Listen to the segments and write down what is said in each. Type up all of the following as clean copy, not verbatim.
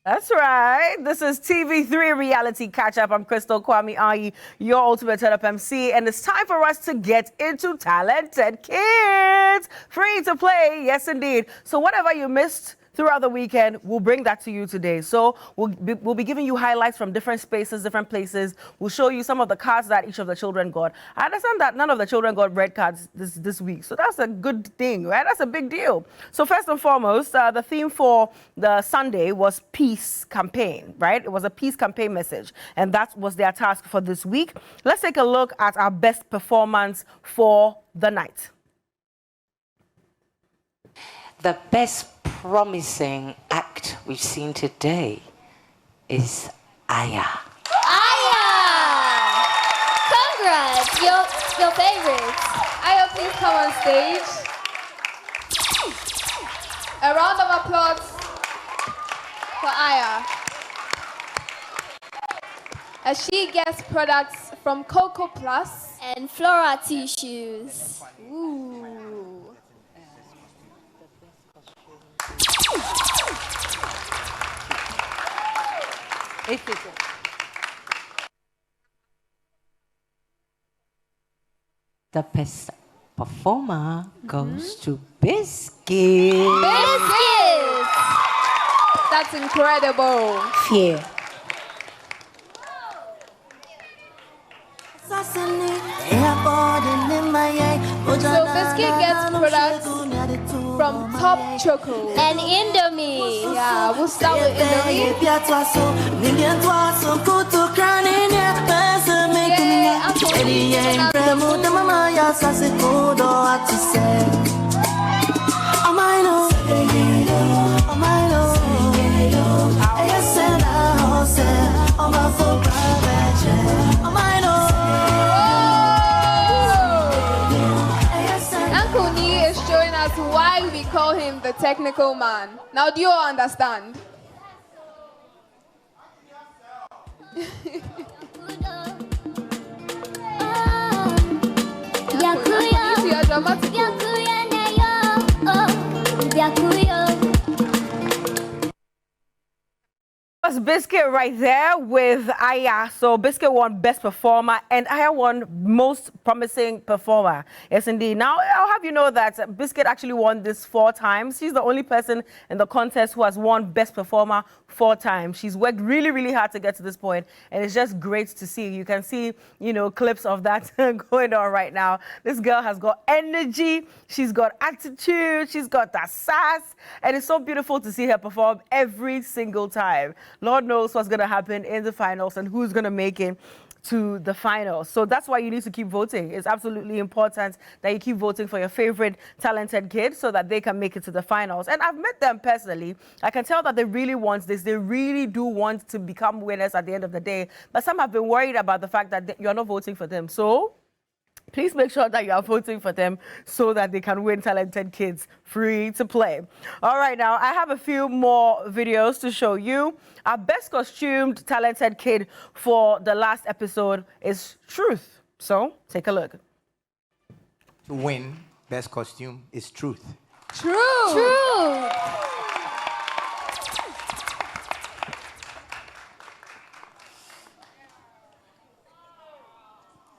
That's right. This is TV3 Reality Catch Up. I'm Crystal Kwame Ayi, your ultimate turn-up MC, and it's time for us to get into Talented Kids. Free to play, yes indeed. So whatever you missed throughout the weekend, we'll bring that to you today. So we'll be giving you highlights from different spaces, different places. We'll show you some of the cards that each of the children got. I understand that none of the children got red cards this week, so that's a good thing, right? That's a big deal. So first and foremost, the theme for the Sunday was peace campaign, right? It was a peace campaign message, and that was their task for this week. Let's take a look at our best performance for the night. The best promising act we've seen today is Aya. Aya! Congrats! Your favorite. Aya, please come on stage. A round of applause for Aya. As she gets products from Coco Plus and Flora tissues. Ooh. The best performer goes to Biscuit. Biscuits! That's incredible. Fear. So Biscuit gets products from Top Choco and Indomie. Yeah, we'll start with Indomie. Uncle Nee is showing us why we call him the technical man. Now, do you all understand? Was Biscuit right there with Aya. So Biscuit won Best Performer and Aya won Most Promising Performer. Yes, indeed. Now, I'll have you know that Biscuit actually won this 4 times. She's the only person in the contest who has won Best Performer 4 times. She's worked really, really hard to get to this point, and it's just great to see. You can see, clips of that going on right now. This girl has got energy. She's got attitude. She's got that sass, and it's so beautiful to see her perform every single time. Lord knows what's going to happen in the finals and who's going to make it to the finals. So that's why you need to keep voting. It's absolutely important that you keep voting for your favorite talented kids so that they can make it to the finals. And I've met them personally. I can tell that they really want this. They really do want to become winners at the end of the day. But some have been worried about the fact that you're not voting for them. So please make sure that you are voting for them so that they can win Talented Kids free to play. All right, now I have a few more videos to show you. Our best costumed talented kid for the last episode is Truth. So take a look. To win best costume is Truth. True.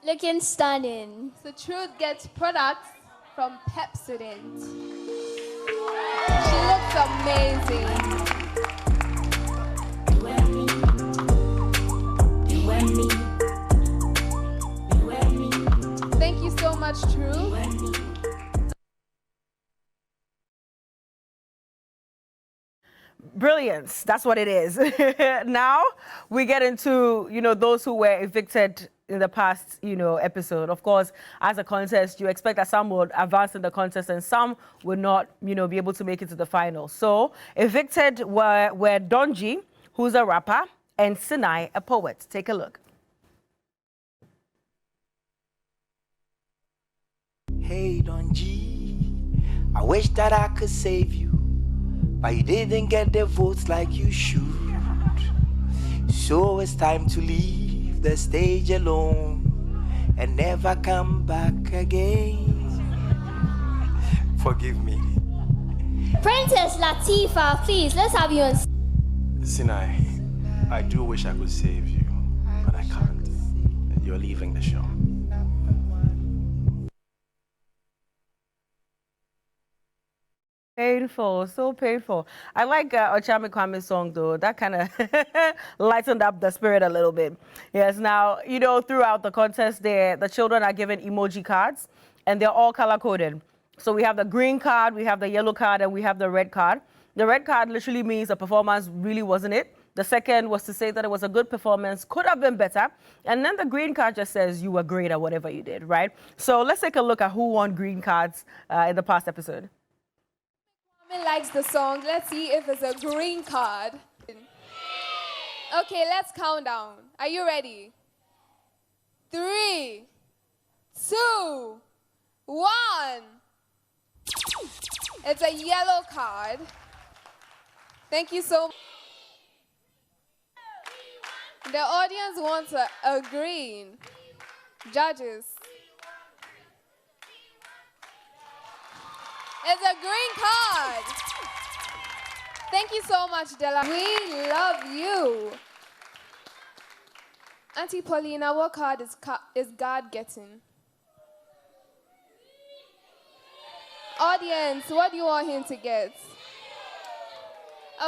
Looking stunning. So Truth gets products from Pepsodent. She looks amazing. Thank you so much, Truth. Brilliance, that's what it is. Now we get into, those who were evicted in the past, episode. Of course, as a contest, you expect that some would advance in the contest and some would not, be able to make it to the final. So evicted were Donji, who's a rapper, and Sinai, a poet. Take a look. Hey, Donji, I wish that I could save you, but you didn't get the votes like you should. So it's time to leave the stage alone and never come back again. Forgive me. Princess Latifah, please, let's have you on. Sinai, I do wish I could save you, but I can't. You're leaving the show. Painful, so painful. I like Ochame Kwame's song though. That kind of lightened up the spirit a little bit. Yes, now, you know, throughout the contest there, the children are given emoji cards and they're all color coded. So we have the green card, we have the yellow card, and we have the red card. The red card literally means the performance really wasn't it. The second was to say that it was a good performance, could have been better. And then the green card just says you were great at whatever you did, right? So let's take a look at who won green cards in the past episode. Likes the song. Let's see if it's a green card. Okay, let's count down. Are you ready? 3, 2, 1. It's a yellow card. Thank you so much. The audience wants a green. Judges. It's a green card. Thank you so much, Della. We love you. Auntie Paulina, what card is God getting? Audience, what do you want him to get?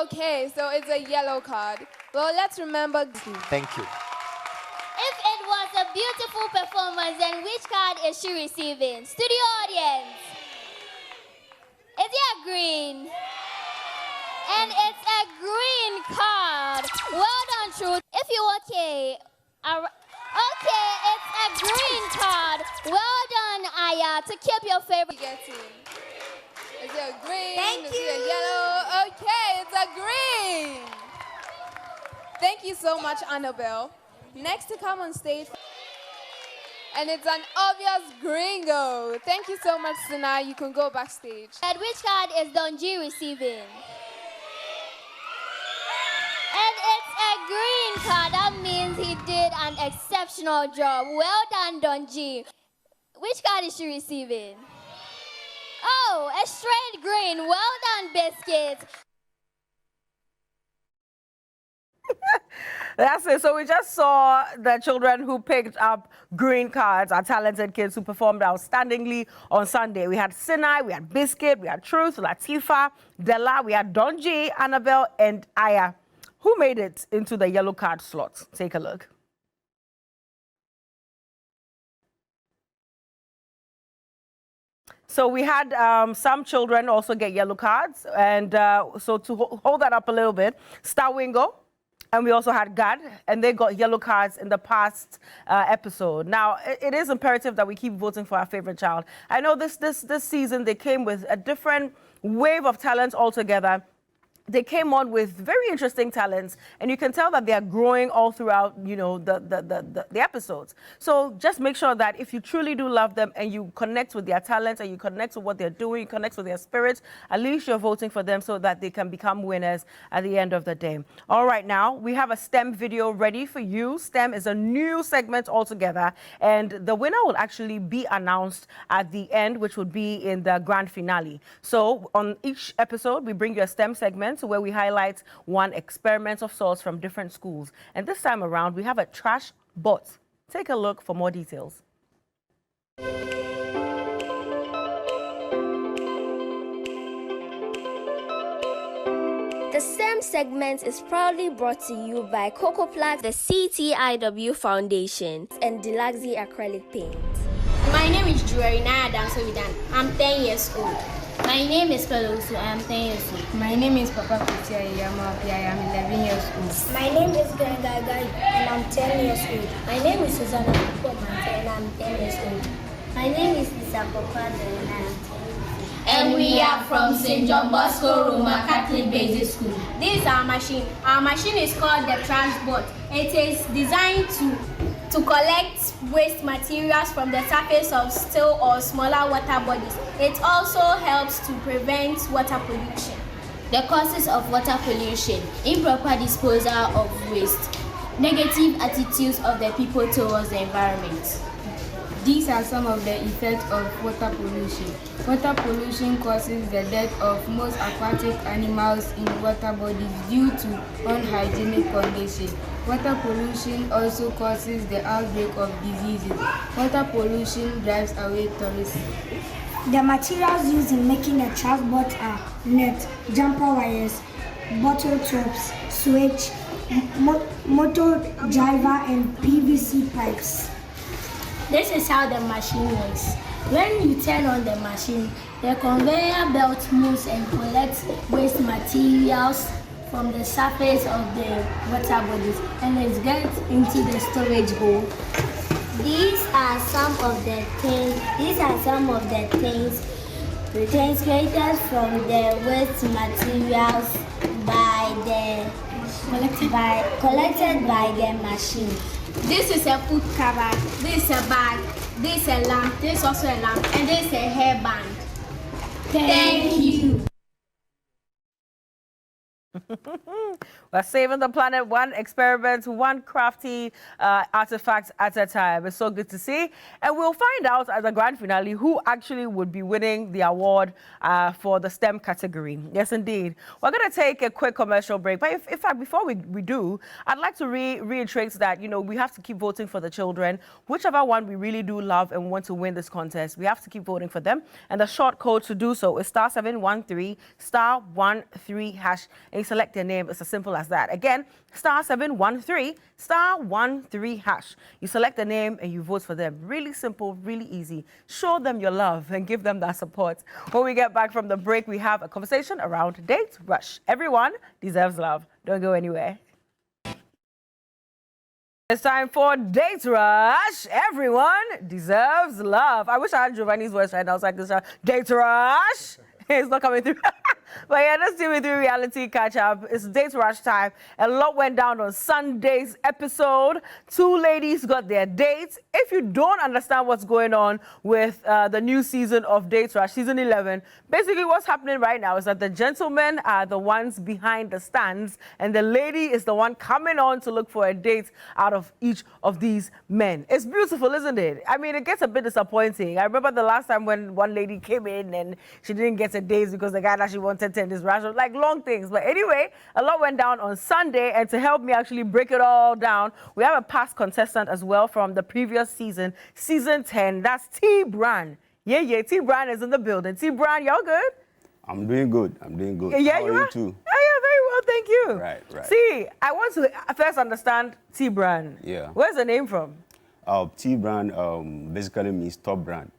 Okay, so it's a yellow card. Well, let's remember. Thank you. If it was a beautiful performance, then which card is she receiving? Studio audience. Is it a green? And it's a green card. Well done, Truth. If you're okay, okay, it's a green card. Well done, Aya, to keep your favorite. Is it a green? Thank Is you. it a yellow? Okay, it's a green. Thank you so much, Annabelle. Next to come on stage. And it's an obvious gringo. Thank you so much, Sinai. You can go backstage. And which card is Donji receiving? And it's a green card. That means he did an exceptional job. Well done, Donji. Which card is she receiving? Oh, a straight green. Well done, Biscuit. That's it. So we just saw the children who picked up green cards, our talented kids who performed outstandingly on Sunday. We had Sinai, we had Biscuit, we had Truth, Latifa, Della, we had Donji, Annabelle, and Aya. Who made it into the yellow card slot? Take a look. So we had some children also get yellow cards. And so to hold that up a little bit, Star Wingo, and we also had Gad, and they got yellow cards in the past episode. Now, it is imperative that we keep voting for our favorite child. I know this season they came with a different wave of talent altogether. They came on with very interesting talents, and you can tell that they are growing all throughout, you know, the episodes. So just make sure that if you truly do love them and you connect with their talents and you connect with what they're doing, you connect with their spirits, at least you're voting for them so that they can become winners at the end of the day. All right, now we have a STEM video ready for you. STEM is a new segment altogether, and the winner will actually be announced at the end, which would be in the grand finale. So on each episode, we bring you a STEM segment where we highlight one experiment of sorts from different schools. And this time around, we have a trash bot. Take a look for more details. The STEM segment is proudly brought to you by Cocoa Plat, the CTIW Foundation, and Delaxi Acrylic Paint. My name is Juarina Adamsovidan. I'm 10 years old. My name is Pelosu. I am 10 years old. My name is Papa Kutia Yamapi. I am 11 years old. My name is Gangagai and I'm 10 years old. My name is Susanna Kupomante and I'm 10 years old. My name is Lisa Popado and I am 10 years old. And we are from St. John Bosco Roman Catholic Basic School. This is our machine. Our machine is called the trash bot. It is designed to collect waste materials from the surface of still or smaller water bodies. It also helps to prevent water pollution. The causes of water pollution: improper disposal of waste, negative attitudes of the people towards the environment. These are some of the effects of water pollution. Water pollution causes the death of most aquatic animals in water bodies due to unhygienic conditions. Water pollution also causes the outbreak of diseases. Water pollution drives away tourists. The materials used in making a transport are net, jumper wires, bottle tops, switch, motor driver, and PVC pipes. This is how the machine works. When you turn on the machine, the conveyor belt moves and collects waste materials from the surface of the water bodies and it gets into the storage hole. These are some of the things created from the waste materials collected by the machine. This is a food cover, this is a bag, this is a lamp, this is also a lamp, and this is a hairband. Thank you. We're saving the planet one experiment, one crafty artifact at a time. It's so good to see. And we'll find out at the grand finale who actually would be winning the award for the STEM category. Yes, indeed. We're going to take a quick commercial break. But in fact, before we do, I'd like to reiterate that, we have to keep voting for the children. Whichever one we really do love and want to win this contest, we have to keep voting for them. And the short code to do so is *713 *13#. And you select their name. It's as simple as that. Again, *713 *13#. You select the name and you vote for them. Really simple, really easy. Show them your love and give them that support. When we get back from the break, we have a conversation around date rush. Everyone deserves love. Don't go anywhere. It's time for Date Rush. Everyone deserves love. I wish I had Giovanni's voice right now. I was like, this Date Rush. It's not coming through. But yeah, let's do it through reality catch up. It's Date Rush time. A lot went down on Sunday's episode. 2 ladies got their dates. If you don't understand what's going on with the new season of Date Rush, season 11, basically what's happening right now is that the gentlemen are the ones behind the stands and the lady is the one coming on to look for a date out of each of these men. It's beautiful, isn't it? I mean, it gets a bit disappointing. I remember the last time when one lady came in and she didn't get a date because the guy that she wanted to this rational, like long things. But anyway, a lot went down on Sunday, and to help me actually break it all down, we have a past contestant as well from the previous season, season 10. That's T. Brand. Yeah, T. Brand is in the building. T. Brand, y'all good? I'm doing good. Yeah, How are you too? Oh, yeah, very well, thank you. Right. See, I want to first understand T. Brand. Yeah. Where's the name from? T. Brand basically means top brand.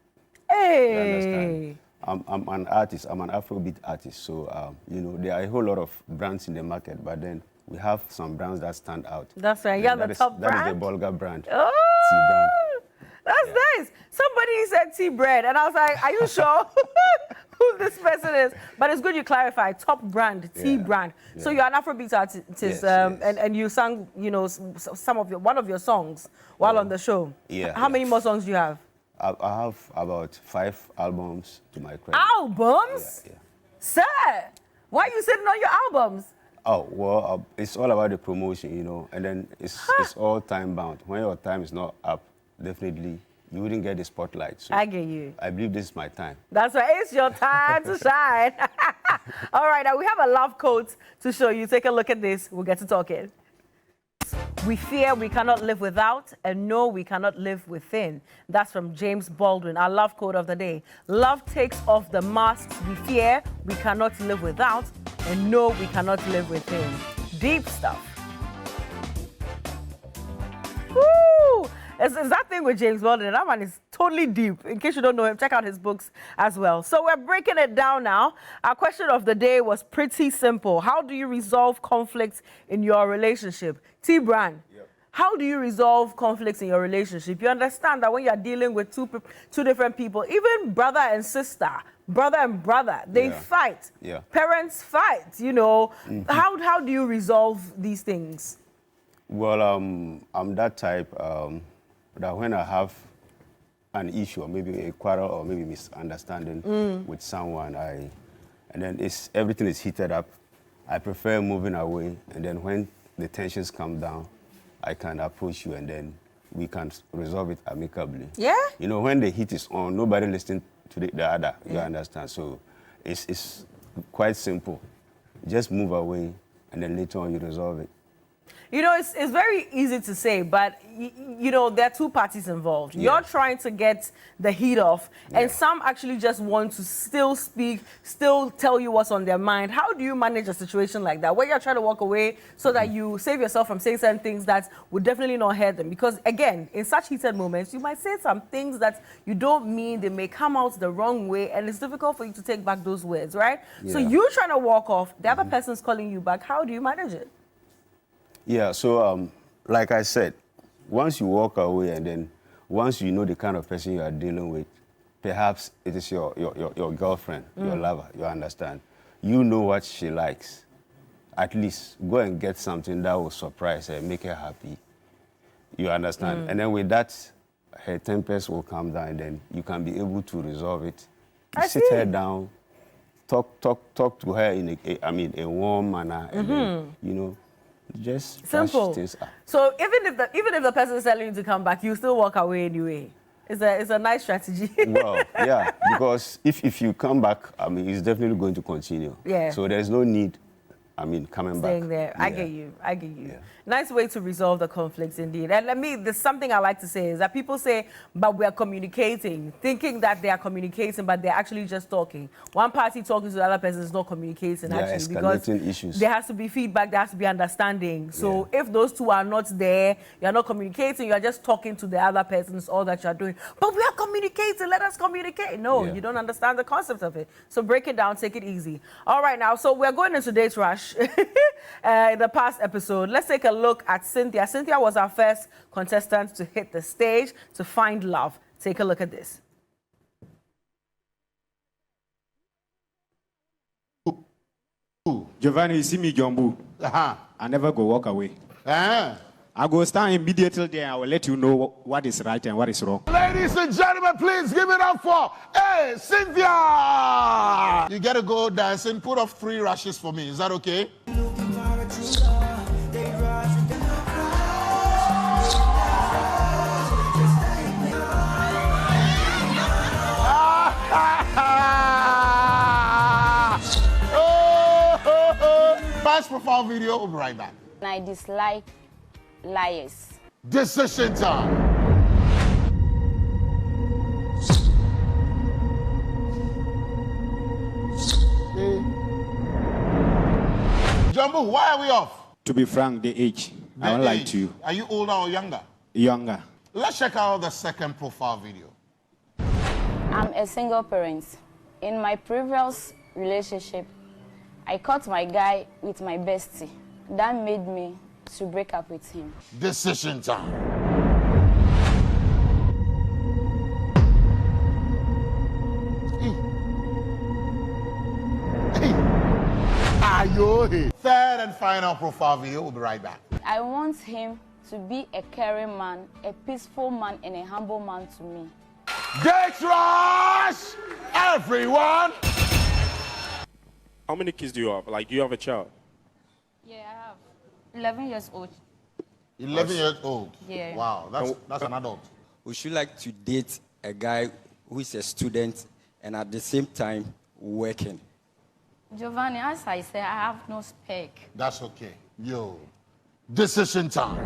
Hey. You understand? I'm an artist. I'm an Afrobeat artist. So, there are a whole lot of brands in the market, but then we have some brands that stand out. That's right. Yeah, the top brand. That is the Bulgar brand. Oh, T-Brand. That's nice. Somebody said T-Bread, and I was like, are you sure who this person is? But it's good you clarify. Top brand, T-Brand. Yeah. So you're an Afrobeat artist, yes. And you sang, one of your songs while on the show. Yeah. How many more songs do you have? I have about 5 albums to my credit. Albums? Yeah. Sir, why are you sitting on your albums? Oh, well, it's all about the promotion, and then it's all time bound. When your time is not up, definitely you wouldn't get the spotlight. So I get you. I believe this is my time. That's right. It's your time to shine. All right, now we have a love quote to show you. Take a look at this. We'll get to talking. We fear we cannot live without, and know we cannot live within. That's from James Baldwin, our love quote of the day. Love takes off the masks we fear we cannot live without, and know we cannot live within. Deep stuff. Woo! It's that thing with James Baldwin. That man is totally deep. In case you don't know him, check out his books as well. So we're breaking it down now. Our question of the day was pretty simple. How do you resolve conflicts in your relationship? T. Brand, how do you resolve conflicts in your relationship? You understand that when you're dealing with two different people, even brother and sister, brother and brother, they fight. Yeah. Parents fight, Mm-hmm. How do you resolve these things? Well, I'm that type that when I have an issue, or maybe a quarrel, or maybe misunderstanding with someone, and then everything is heated up, I prefer moving away, and then when the tensions come down, I can approach you and then we can resolve it amicably. Yeah? You know, when the heat is on, nobody listens to the other. You understand? So it's quite simple. Just move away, and then later on you resolve it. You know, it's very easy to say, but you know, there are two parties involved. Yeah. You're trying to get the heat off, and some actually just want to still speak, still tell you what's on their mind. How do you manage a situation like that, where you're trying to walk away so that you save yourself from saying certain things that would definitely not hurt them? Because again, in such heated moments, you might say some things that you don't mean, they may come out the wrong way, and it's difficult for you to take back those words, right? So Yeah. you're trying to walk off, the other person's calling you back. How do you manage it? Yeah, so like I said, once you walk away and then once you know the kind of person you are dealing with, perhaps it is your girlfriend, your lover, you understand. You know what she likes. At least go and get something that will surprise her, make her happy. You understand? And then with that, her tempers will calm down and then you can be able to resolve it. You sit her down, talk to her in a warm manner, and then, you know, just Simple. things up. So even if the person is telling you to come back, you still walk away anyway. It's a nice strategy. Well, yeah, because if you come back, I mean, it's definitely going to continue. Yeah. So there's no need, coming back. Staying there. I get you. Yeah. Nice way to resolve the conflicts indeed. And there's something I like to say is that people say, but we are communicating, thinking that they are communicating, but they're actually just talking. One party talking to the other person is not communicating, actually, because issues. there has to be feedback, there has to be understanding. So if those two are not there, you're not communicating, you're just talking to the other person, is all that you're doing. But we are communicating, let us communicate. No, you don't understand the concept of it. So break it down, take it easy. All right, now, so we're going into Date Rush. In the past episode, let's take a look at Cynthia. Cynthia was our first contestant to hit the stage to find love. Take a look at this. Giovanni, you see me, Jumbo. I never go walk away. I go stand immediately there. I will let you know what is right and what is wrong. Ladies and gentlemen, please give it up for Cynthia. You gotta go dancing. Put up 3 rushes for me. Is that okay? Fast profile video. We'll be right back. I dislike liars. Decision time. Jumbo, why are we off? To be frank, the age. I don't like to. Are you older or younger? Younger. Let's check out the second profile video. I'm a single parent. In my previous relationship, I caught my guy with my bestie. That made me to break up with him. Decision time. Third and final profile video. We'll be right back. I want him to be a caring man, a peaceful man, and a humble man to me. Date Rush! Everyone! How many kids do you have? Like, do you have a child? Yeah, I have. 11 years old. 11 years old? Yeah. Wow, that's an adult. Would you like to date a guy who is a student and at the same time working? Giovanni, as I said, I have no spec. That's okay. Yo, decision time.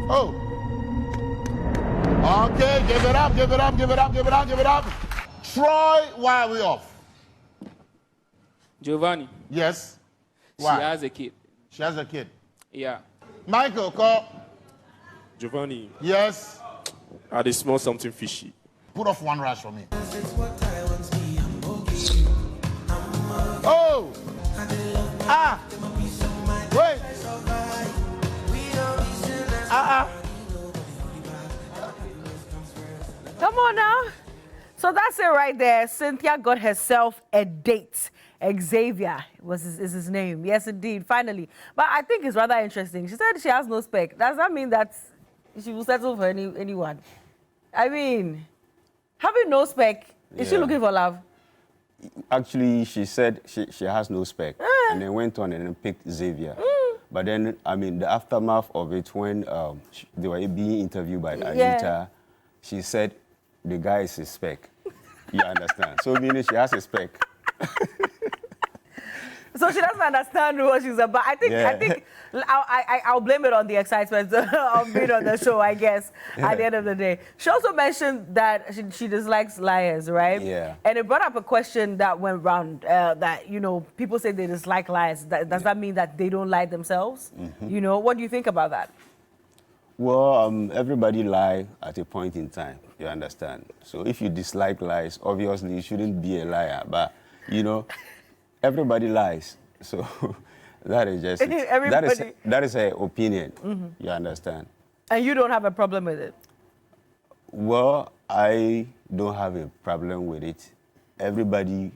Oh. Okay, give it up, give it up, give it up, give it up, give it up. Troy, why are we off? Giovanni. Yes. Why? She has a kid. She has a kid. Yeah. Michael, call. Giovanni. Yes. They smell something fishy. Put off 1 rush for me. Oh! Ah! Wait! Come on now. So that's it right there. Cynthia got herself a date. Xavier is his name. Yes, indeed. Finally. But I think it's rather interesting. She said she has no spec. Does that mean that she will settle for anyone? I mean, having no spec, is she looking for love? Actually, she said she has no spec, and then went on and then picked Xavier. But then, I mean, the aftermath of it, when they were being interviewed by Anita, she said the guy is a spec. You understand? So meaning she has a spec. So she doesn't understand what she's about. I think I'll blame it on the excitement of being on the show, I guess, at the end of the day. She also mentioned that she dislikes liars, right? Yeah. And it brought up a question that went round that, you know, people say they dislike liars. Does that mean that they don't lie themselves? You know, what do you think about that? Well, everybody lie at a point in time, you understand? So if you dislike lies, obviously you shouldn't be a liar. But, you know, everybody lies. So that is just it. That is her opinion, you understand? And you don't have a problem with it? Well, I don't have a problem with it. Everybody,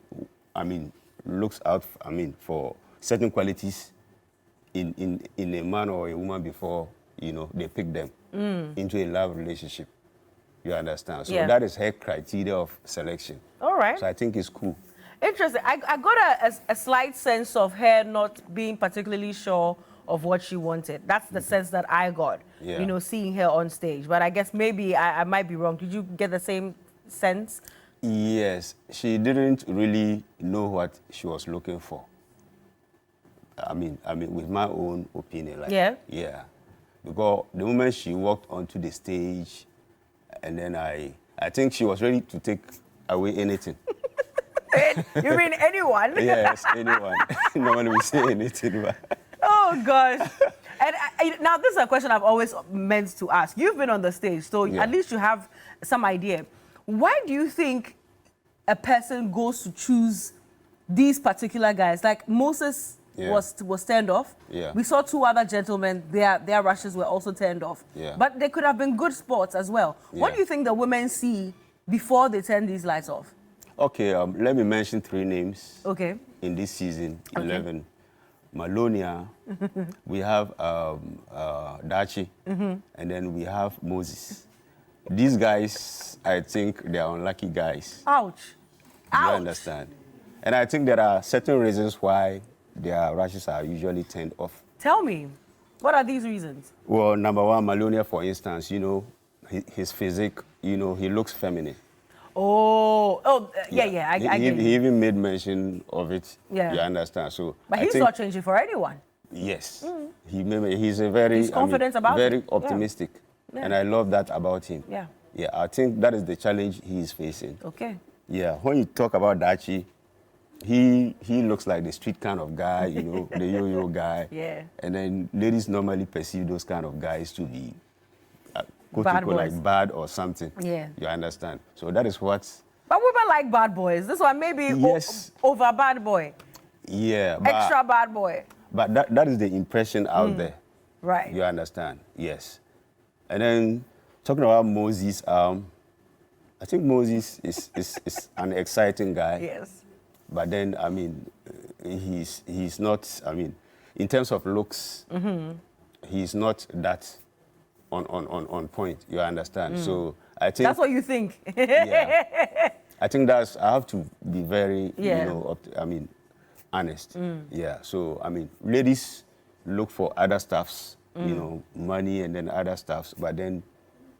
I mean, looks out, I mean, for certain qualities in a man or a woman before, you know, they pick them into a love relationship. You understand? So that is her criteria of selection. All right. So I think it's cool. Interesting. I got a slight sense of her not being particularly sure of what she wanted. That's the sense that I got, you know, seeing her on stage. But I guess maybe I might be wrong. Did you get the same sense? Yes. She didn't really know what she was looking for. I mean, with my own opinion. Like, yeah. Because the moment she walked onto the stage, and then I think she was ready to take away anything. You mean anyone? Yes, anyone. Normally we say anything. But oh, gosh. And now this is a question I've always meant to ask. You've been on the stage, so at least you have some idea. Why do you think a person goes to choose these particular guys? Like Moses was turned off. Yeah. We saw two other gentlemen, their rushes were also turned off. Yeah. But they could have been good sports as well. What do you think the women see before they turn these lights off? Okay, let me mention 3 names. Okay. In this season, 11. Malonia, we have Dachi, and then we have Moses. These guys, I think they are unlucky guys. Ouch. You understand? And I think there are certain reasons why their rashes are usually turned off. Tell me, what are these reasons? Well, number 1, Malonia, for instance, you know, his physique, you know, he looks feminine. I get it. He even made mention of it. Yeah. You understand? So, but he's not changing for anyone. Yes. He's a very he's confident about very optimistic. Yeah. And I love that about him. Yeah. Yeah, I think that is the challenge he is facing. Okay. Yeah. When you talk about Dachi, he looks like the street kind of guy, you know, the yo-yo guy. Yeah. And then ladies normally perceive those kind of guys to be like bad or something. Yeah. You understand? So that is what. But women like bad boys. This one maybe over bad boy. Yeah. Extra bad boy. But that is the impression out there. Right. You understand? Yes. And then talking about Moses, I think Moses is an exciting guy. Yes. But then, I mean, he's not, I mean, in terms of looks, he's not that on point. You understand? So I think that's what you think. I think I have to be very, you know, honest. Yeah. So I mean, ladies look for other stuffs, you know, money and then other stuffs, but then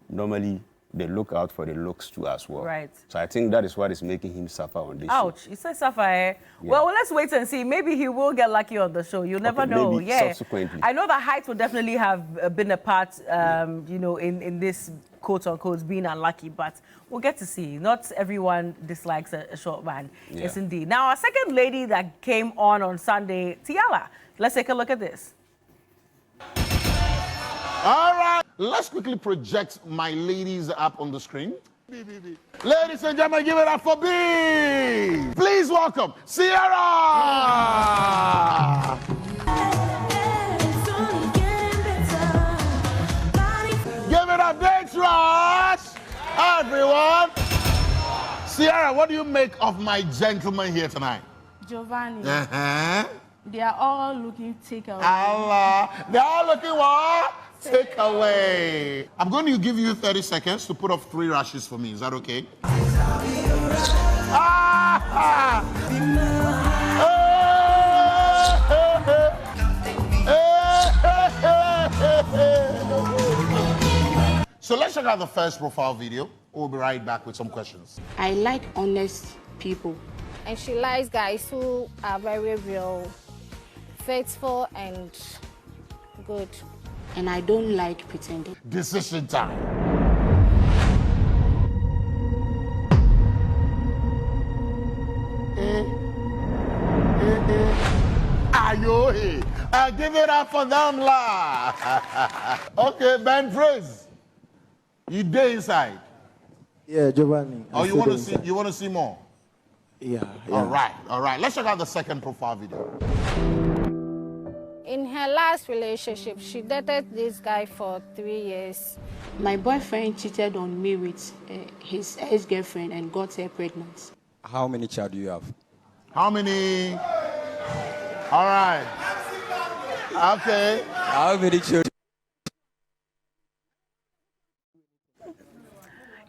normally they look out for the looks too as well. Right. So I think that is what is making him suffer on this show. Ouch. You say suffer, eh? Yeah. Well, let's wait and see. Maybe he will get lucky on the show. You never know. Maybe subsequently. I know that height will definitely have been a part, you know, in this quote-unquote being unlucky, but we'll get to see. Not everyone dislikes a short man. Yeah. Yes, indeed. Now, our second lady that came on Sunday, Tiala. Let's take a look at this. All right, let's quickly project my ladies up on the screen. Ladies and gentlemen, give it up for B. Please welcome Sierra. Give it up, Dance Rush. Everyone. Sierra, what do you make of my gentlemen here tonight? Giovanni. They are all looking takeaway. Allah. They are all looking what? Take away. I'm going to give you 30 seconds to put up 3 rashes for me. Is that okay? check out the first profile video. We'll be right back with some questions. I like honest people. And she likes guys who are very real, faithful, and good. And I don't like pretending. Decision time. Ayo, give it up for them, la. Okay, Ben Praise. You day inside. Yeah, Giovanni. Oh, you want to see? You want to see more? Yeah. All right. Let's check out the second profile video. In her last relationship, she dated this guy for 3 years. My boyfriend cheated on me with his ex-girlfriend and got her pregnant. How many child do you have? How many? All right. Okay. How many children?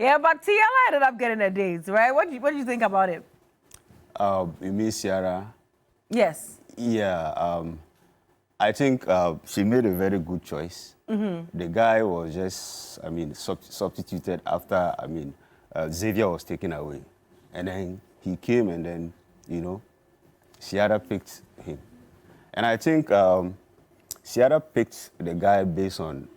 Yeah, but Tiala ended up getting a date, right? What do you think about it? You mean Ciara? Yes. Yeah. I think she made a very good choice. The guy was just, substituted after, Xavier was taken away. And then he came and then, Ciara picked him. And I think Ciara picked the guy based on,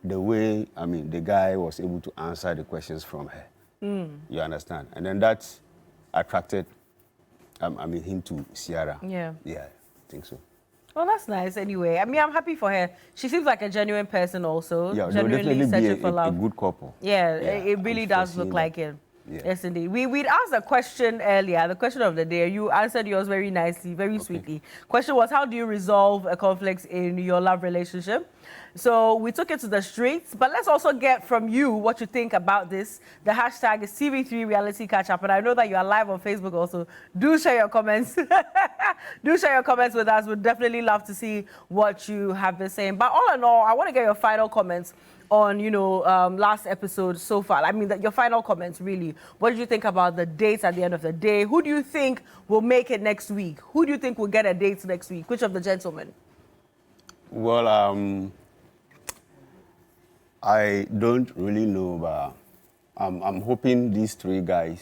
the way, the guy was able to answer the questions from her. You understand? And then that attracted, him to Ciara. Yeah. Yeah, I think so. Well, that's nice anyway. I'm happy for her. She seems like a genuine person also. Yeah, genuinely they'll searching definitely for be love. a good couple. Yeah, it really does look like it. Yeah. Yes, indeed. We'd asked a question earlier, the question of the day. You answered yours very nicely, very sweetly. Question was, how do you resolve a conflict in your love relationship? So we took it to the streets, but let's also get from you what you think about this. The hashtag is TV3 Reality Catch Up, and I know that you are live on Facebook also. Do share your comments. Do share your comments with us. We'd definitely love to see what you have been saying. But all in all, I want to get your final comments on, last episode so far. Your final comments, really. What did you think about the dates at the end of the day? Who do you think will make it next week? Who do you think will get a date next week? Which of the gentlemen? Well, I don't really know, but I'm hoping these three guys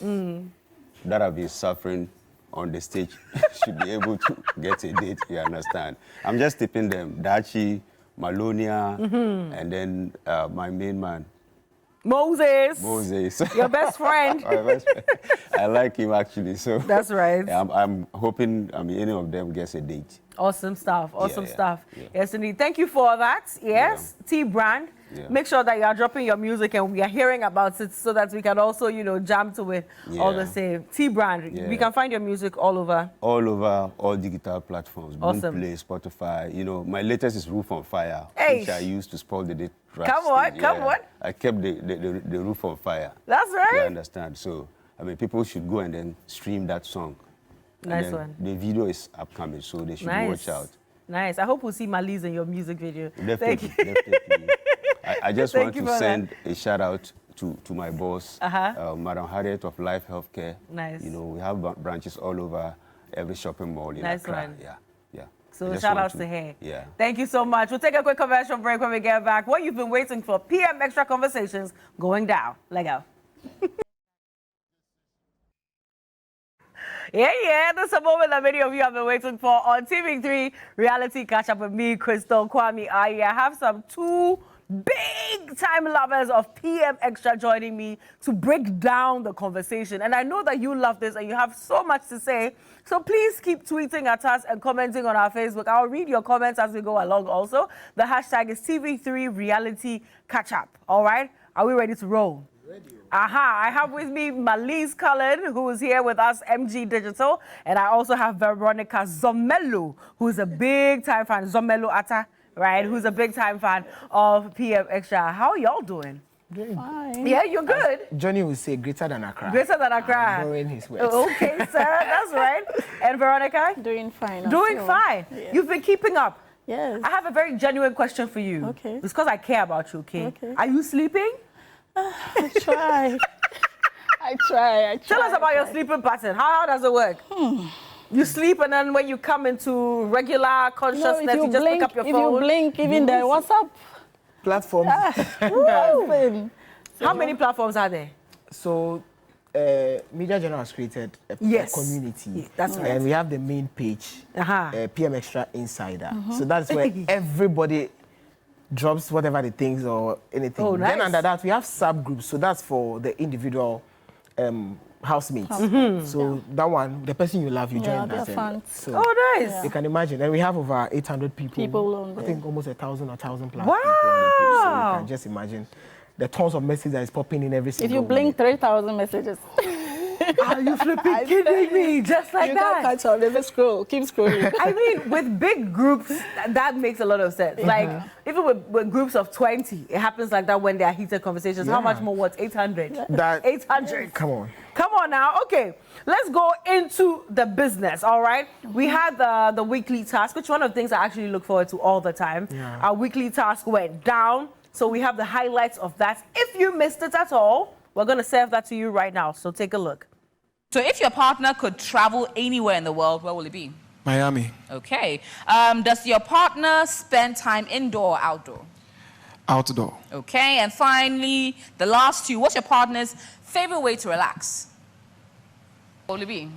that have been suffering on the stage should be able to get a date, you understand? I'm just tipping them. Dachi, Malonia, and then my main man. Moses. Your best friend. My best friend. I like him actually, so. That's right. I'm hoping any of them gets a date. Awesome stuff. Awesome stuff. Yeah. Yes, indeed. Thank you for that. Yes, T Brand. Yeah. Make sure that you are dropping your music and we are hearing about it so that we can also, jam to it all the same. T Brand. Yeah. We can find your music all over. All over, all digital platforms. Awesome. Boomplay, Spotify. My latest is Roof on Fire, which I used to spoil the date. Come on. I kept the roof on fire. That's right. You understand? So, people should go and then stream that song. Nice one. The video is upcoming, so they should watch out. Nice. I hope we'll see Malise in your music video. Definitely. I just want to send a shout out to my boss, Madam Harriet of Life Healthcare. Nice. We have branches all over every shopping mall in Accra. One. Yeah. So shout out to her. Yeah. Thank you so much. We'll take a quick commercial break when we get back. What you've been waiting for, PM Extra Conversations going down. Let go. Yeah, this is a moment that many of you have been waiting for on TV3 Reality Catch Up with me, Crystal Kwame. I have some two big-time lovers of PM Extra joining me to break down the conversation. And I know that you love this and you have so much to say. So please keep tweeting at us and commenting on our Facebook. I'll read your comments as we go along also. The hashtag is TV3 Reality Catch Up. All right? Are we ready to roll? I have with me Malise Cullen, who is here with us, MG Digital, and I also have Veronica Zomelo, who's a big-time fan, Zomelo Ata, right, who's a big-time fan of PM Extra. How are y'all doing? Doing fine. Yeah, you're good. As Johnny would say greater than Accra. Greater than Accra. I'm borrowing his words. Okay, sir, that's right. And Veronica? Doing fine. Doing fine. Yes. You've been keeping up. Yes. I have a very genuine question for you. Okay. It's because I care about you, okay? Okay. Are you sleeping? I try. I try. Tell us about your sleeping pattern. How does it work? You sleep and then when you come into regular consciousness, you just pick up your phone. If you blink, even the WhatsApp platforms. How many platforms are there? So, Media Journal has created a community. Yeah, that's right. And we have the main page, PM Extra Insider. So that's where everybody drops whatever they think or anything. Oh, nice. Then under that, we have subgroups. So that's for the individual housemates. So that one, the person you love, you join that. So oh, nice. you can imagine. And we have over 800 people. on there. I think almost 1,000 or 1,000 plus wow. people on the page. So you can just imagine the tons of messages that is popping in every single If you blink 3,000 messages. Are you flipping kidding me? Just like you that. can't catch up. Never scroll. Keep scrolling. I mean, with big groups, that makes a lot of sense. Like, even with groups of 20, it happens like that when there are heated conversations. How much more? What? 800? That, 800. Come on. Come on now. Okay, let's go into the business, all right? We had the weekly task, which one of the things I actually look forward to all the time. Our weekly task went down, so we have the highlights of that. If you missed it at all, we're going to serve that to you right now, so take a look. So if your partner could travel anywhere in the world, where will it be? Miami. Okay. Does your partner spend time indoor or outdoor? Outdoor. Okay. And finally, the last two. What's your partner's favorite way to relax? What will it be?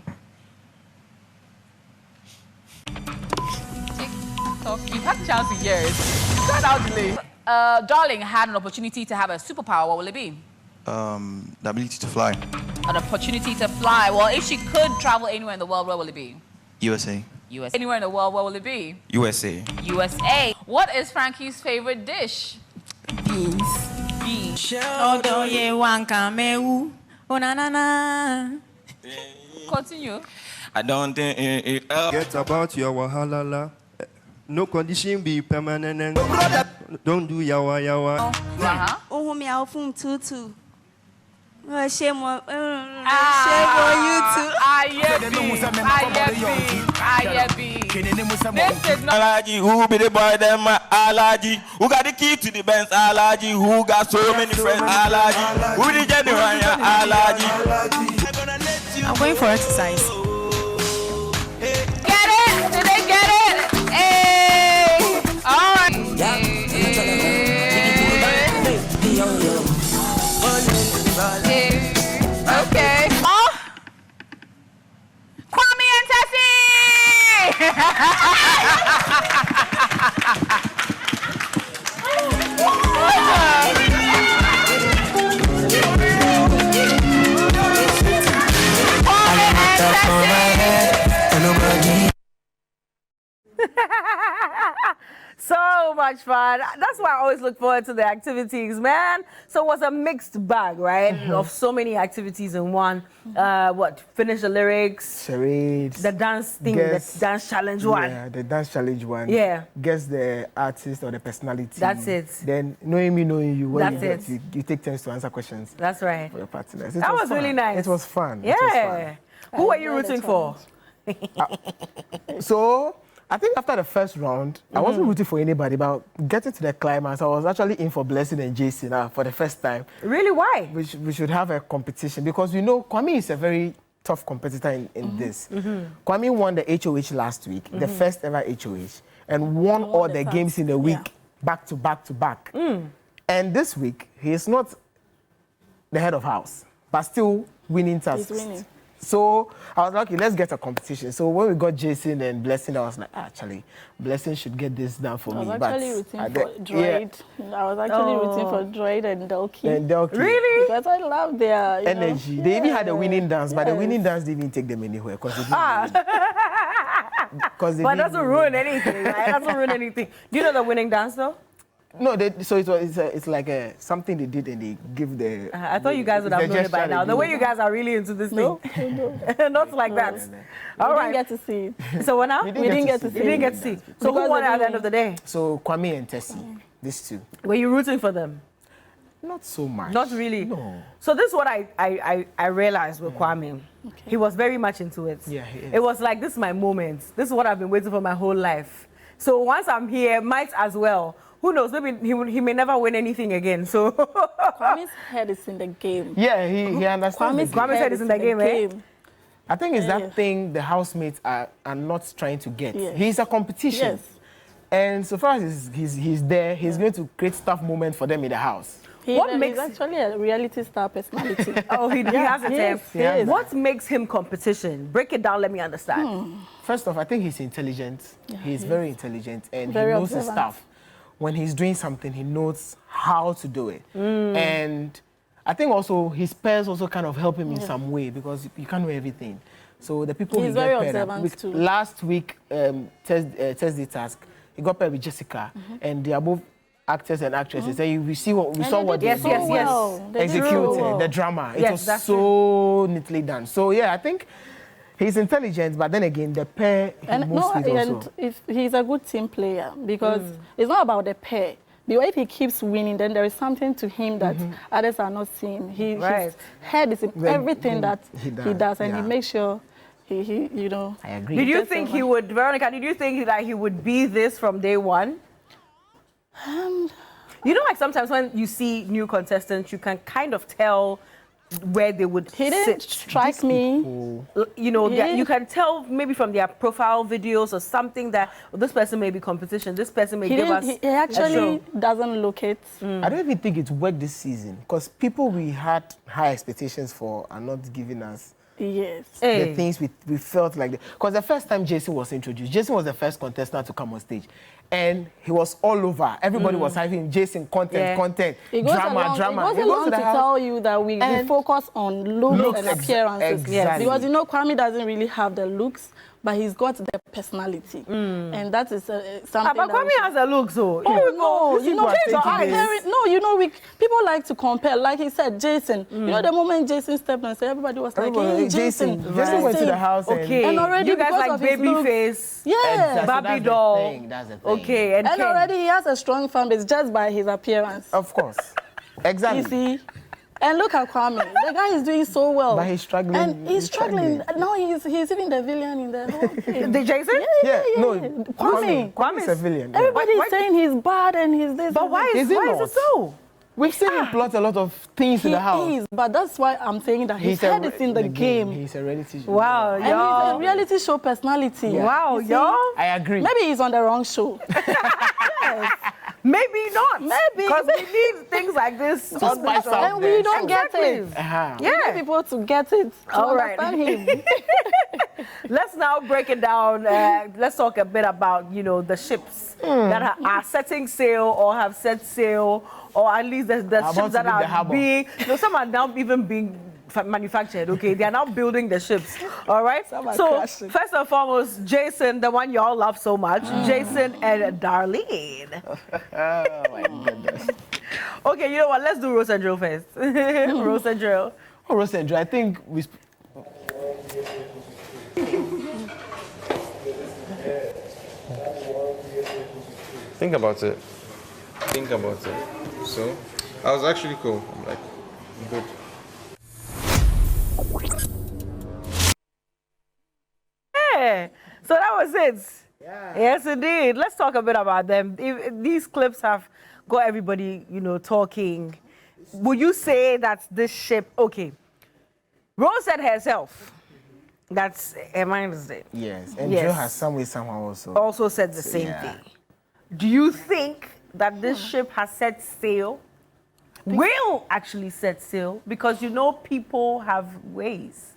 You've had a chance in years. Start out delay. Darling had an opportunity to have a superpower. What will it be? The ability to fly. An opportunity to fly. Well, if she could travel anywhere in the world, where will it be? USA. USA. Anywhere in the world, where will it be? USA. USA. What is Frankie's favorite dish? Beans. Beans. Continue. I don't think Get about your wahala. No condition be permanent. Don't do yawa yawa. Tutu. Shame on you too. Allergy, who be the boy them allergy? Who got the key to the Benz allergy? Who got so many friends allergy? Who the genuine allergy? I'm going for exercise. Get it? Did they get it? Hey! All right. Okay. Oh! Kwame and So much fun. That's why I always look forward to the activities, man. So it was a mixed bag, right? Of so many activities in one. Finish the lyrics. Charades. The dance thing, the dance challenge one. Yeah, the dance challenge one. Yeah. Guess the artist or the personality. That's it. Then knowing me, knowing you. When That's you take turns to answer questions. That's right. For your partners. That was really nice. It was fun. Yeah. It was fun. Who are you rooting for? So, I think after the first round, I wasn't rooting for anybody, but getting to the climax, I was actually in for Blessing and Jason for the first time. Really? Why? We should have a competition because we know Kwame is a very tough competitor in this. Kwame won the HOH last week, the first ever HOH, and won all the games in the week, back to back to back. And this week, he is not the head of house, but still winning tasks. He's winning. So I was like, okay, let's get a competition. So when we got Jason and Blessing, I was like, actually, Blessing should get this done for me. I was actually rooting for Droid. I was actually rooting for Droid and Delky. Really? Because I love their energy. They even had a winning dance, but the winning dance didn't even take them anywhere. But it doesn't ruin anything, right? It doesn't ruin anything. Do you know the winning dance, though? No, it's like something they did and they give the... I thought you guys would have known it by now. The way you guys are really into this thing. Not like that. All right. We didn't get to see it. So what now? We didn't get to see. You didn't get to see. So who won at the end of the day? So Kwame and Tessie, these two. Were you rooting for them? Not so much. Not really? No. So this is what I realized with Kwame. Okay. He was very much into it. Yeah, he is. It was like, this is my moment. This is what I've been waiting for my whole life. So once I'm here, might as well. Who knows? Maybe he may never win anything again. So Kwame's head is in the game. Yeah, he understands. Kwame's head is in the game, eh? I think it's that thing the housemates are not trying to get. Yes. He's a competition. Yes. And so far as he's there, he's going to create tough moments for them in the house. He's actually a reality star personality. Oh, he has a yes, yes. What makes him competition? Break it down, let me understand. First off, I think he's intelligent. Yeah, he's very intelligent and very he knows his observant. stuff. When he's doing something, he knows how to do it. And I think also his peers also kind of help him in some way because you can't know everything. So the people he's he very get paired observant too. Last week, Thursday task, he got paired with Jessica, and they are both actors and actresses. And we saw what they executed, the drama. It was so neatly done. So yeah, I think he's intelligent, but then again, the pair he moves with also. He's a good team player because it's not about the pair. Because if he keeps winning, then there is something to him that others are not seeing. His head is in everything that he does, and he makes sure he you know. I agree. Did you think he would, Veronica? Did you think that he would be this from day one? You know, like sometimes when you see new contestants, you can kind of tell where they would He didn't strike me. You know, you can tell maybe from their profile videos or something that this person may be competition, this person may give us He actually doesn't look it. I don't even think it worked this season because people we had high expectations for are not giving us the things we felt like. Because the first time Jason was introduced, Jason was the first contestant to come on stage. And he was all over. Everybody was having Jason content, drama. It goes along to tell you that we focus on looks and appearances. Exactly. Because you know, Kwame doesn't really have the looks, but he's got the personality. And that is something but Kwame has a look, so. Oh, no, you know, people like to compare. Like he said, Jason. You know, the moment Jason stepped on stage, everybody was like, hey, Jason. Jason went to the house and already you guys because like of his looks, Babyface, Barbie doll. That's the thing. Okay, and already he has a strong fan base just by his appearance. Of course. Exactly. You see? And look at Kwame. The guy is doing so well. But he's struggling. And he's struggling. No, he's even the villain in the whole thing. The Jason? Yeah. No, Kwame is a villain. Everybody's saying he's bad and he's this. But why is it so? We've seen him plot a lot of things in the house. He is, but that's why I'm saying that his head is in the game. He's a reality show. Wow, and he's a reality show personality. Yeah. Wow, y'all. I agree. Maybe he's on the wrong show. Yes. Maybe not. Maybe. Because we need things like this on the show. And we don't get it. We need people to get it, to understand him. Let's now break it down. Let's talk a bit about, you know, the ships that are setting sail or have set sail, or at least the ships that are being, some are now even being manufactured, okay? They are now building the ships, all right? So, first and foremost, Jason, the one y'all love so much, Jason and Darlene. Oh, my goodness. Okay, you know what? Let's do Rose and Drill first. Rose and Drill. Oh, Rose and Drill, I think we... Think about it. Think about it. So, I was actually cool. I'm like, good. Yeah. So that was it. Yeah. Yes, indeed. Let's talk a bit about them. These clips have got everybody, you know, talking. Would you say that this ship, okay, Rose said herself, that's her mind is there. Yes, and Joe has some way somehow also said the same thing. Do you think that this ship has set sail? Will actually set sail? Because you know people have ways,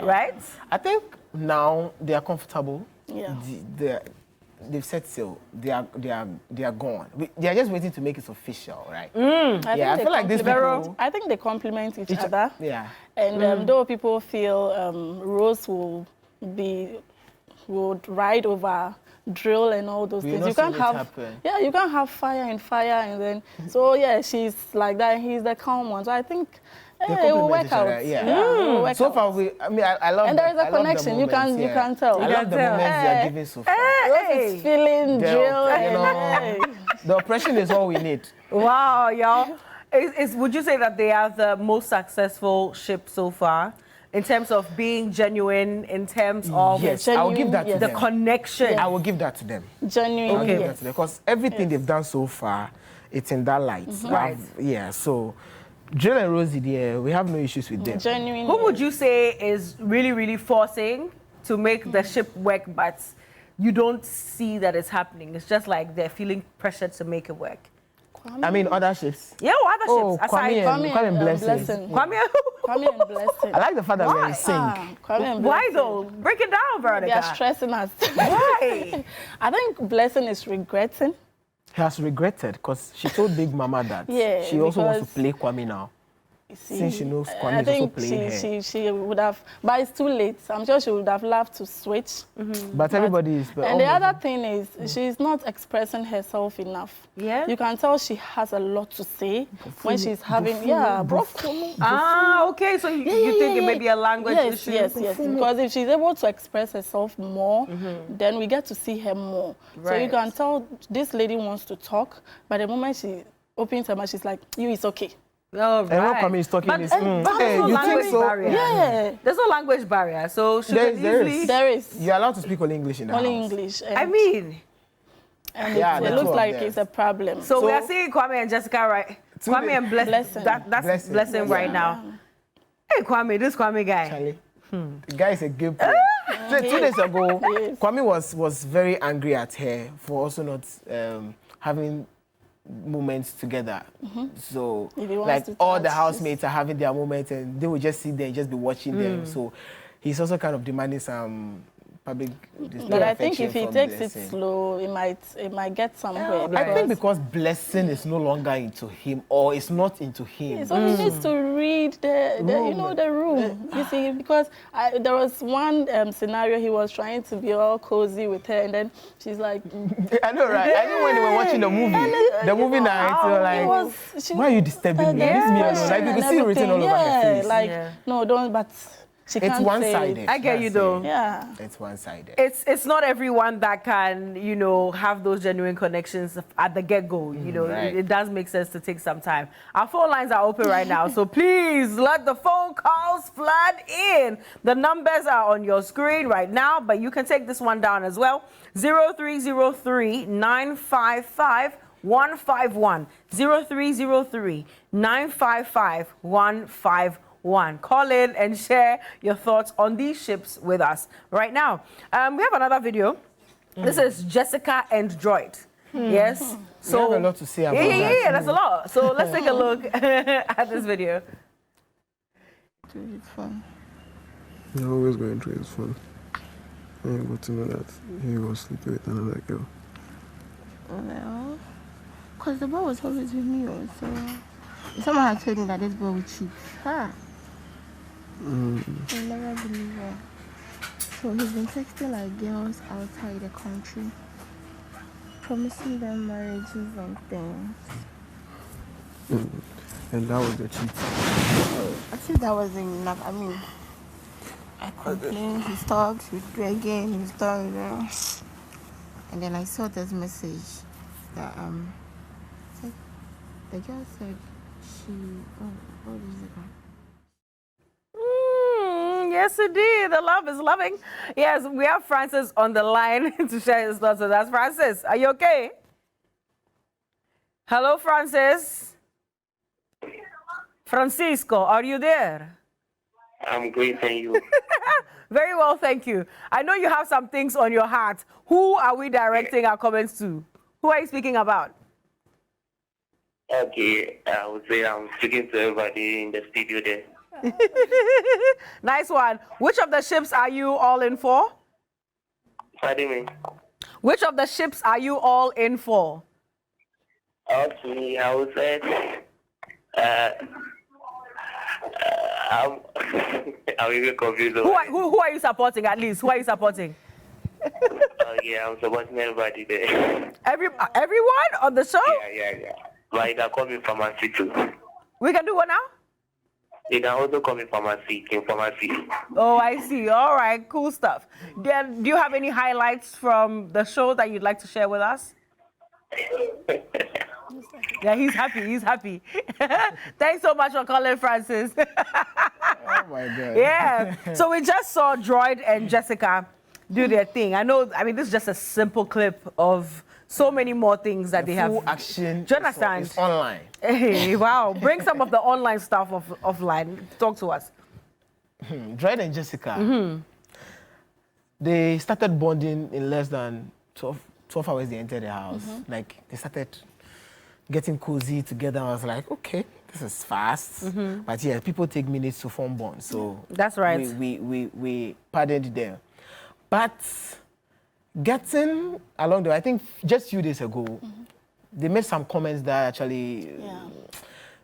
right? I think now they are comfortable. Yeah. They've set sail. They are gone. They are just waiting to make it official, right? I feel like this people... I think they complement each other. Yeah. And though people feel Rose would ride over Drill and all those things. You can't have you can't have fire and and then she's like that. And he's the calm one. So I think it will work out. So far, I love. And there is a connection. You can tell. I love the moments they are giving so far. Rose is feeling Drill. The oppression is all we need. Wow, y'all. Would you say that they are the most successful ship so far? In terms of being genuine, in terms of I will give that to the them. connection. I will give that to them. Genuine, I'll give that to them because everything they've done so far, it's in that light. Right. So Jill and Rosie, we have no issues with them. Genuine. Who would you say is really, really forcing to make the ship work, but you don't see that it's happening. It's just like they're feeling pressured to make it work. I mean, other ships. Yeah, other ships. Kwame and Blessing. Kwame and Blessing. I like the fact that we're in sync. Why though? Break it down, Veronica. They are stressing us. Why? I think Blessing is regretting. He has regretted because she told Big Mama that she also wants to play Kwame now. Since she knows Kwame is also playing her. She would have, but it's too late. I'm sure she would have loved to switch. But everybody is... And the other thing is, she's not expressing herself enough. Yeah. You can tell she has a lot to say when she's having... okay. So you think it may be a language issue? Yes. Because if she's able to express herself more, then we get to see her more. Right. So you can tell this lady wants to talk, but the moment she opens her mouth, she's like, it's okay. Oh, right. And when Kwame is talking, but, it's... hey, you think so? Barrier. Yeah. There's no language barrier, so should There is. You're allowed to speak only English in the house. Only English. I mean... And it looks like it's a problem. So we are seeing Kwame and Jessica, right? Kwame and Blessing. That's Blessing right now. Hey, Kwame, this Kwame guy. Charlie. The guy is a good player. 2 days ago, Kwame was very angry at her for also not having moments together. So, like, all the housemates are having their moments and they will just sit there and just be watching them. So, he's also kind of demanding some public display. But I think if he takes it slow, it might get somewhere. I think because Blessing is no longer into him or is not into him. So he needs to read the room. You see, because there was one scenario he was trying to be all cozy with her, and then she's like, I know, right? I know when they were watching the movie night, they were like, why are you disturbing me? Leave me alone. Like you can see it written all over her face. No, don't. But it's one-sided. I get you though. Yeah. It's one-sided. It's not everyone that can, have those genuine connections at the get-go. It does make sense to take some time. Our phone lines are open right now, so please let the phone calls flood in. The numbers are on your screen right now, but you can take this one down as well. 0303-955-151. 0303-955-151. Call in and share your thoughts on these ships with us right now. We have another video. This is Jessica and Droid. Yes. So we have a lot to say about that. Yeah, that's a lot. So let's take a look at this video. It's fun. You're always going through his fun. And you got to know that he was sleeping with another girl. Well, because the boy was always with me also. Someone had told me that this boy would cheat. I'll never believe her. So he's been texting like girls outside the country, promising them marriages and things. And that was the cheat. I think that wasn't enough. I mean, I complained, he stopped, he would do again, he stopped. And then I saw this message that the girl said what is it? Yes, indeed. The love is loving. Yes, we have Francis on the line to share his thoughts with us. Francis, are you okay? Hello, Francis. Francisco, are you there? I'm great, thank you. Very well, thank you. I know you have some things on your heart. Who are we directing our comments to? Who are you speaking about? Okay, I would say I'm speaking to everybody in the studio there. Nice one. Which of the ships are you all in for? Pardon me? Which of the ships are you all in for? Okay, I would say I'm even confused. Who are you supporting at least? Who are you supporting? Yeah, I'm supporting everybody there. Everyone on the show? Yeah. But you can call me Pharmacy too. We can do what now? You can also call me Pharmacy, King Pharmacy. Oh, I see. All right, cool stuff. Then, do you have any highlights from the show that you'd like to share with us? Yeah, he's happy. Thanks so much for calling, Francis. Oh, my God. Yeah. So we just saw Droid and Jessica do their thing. I mean, this is just a simple clip of so many more things that they have. Full action. Do you understand? It's online. Hey, wow. Bring some of the online stuff offline. Talk to us. Droid and Jessica. they started bonding in less than 12 hours they entered the house. Like, they started getting cozy together. I was like, okay, this is fast. But yeah, people take minutes to form bonds. So that's right. We pardoned them. But getting along the way, I think just a few days ago, they made some comments that actually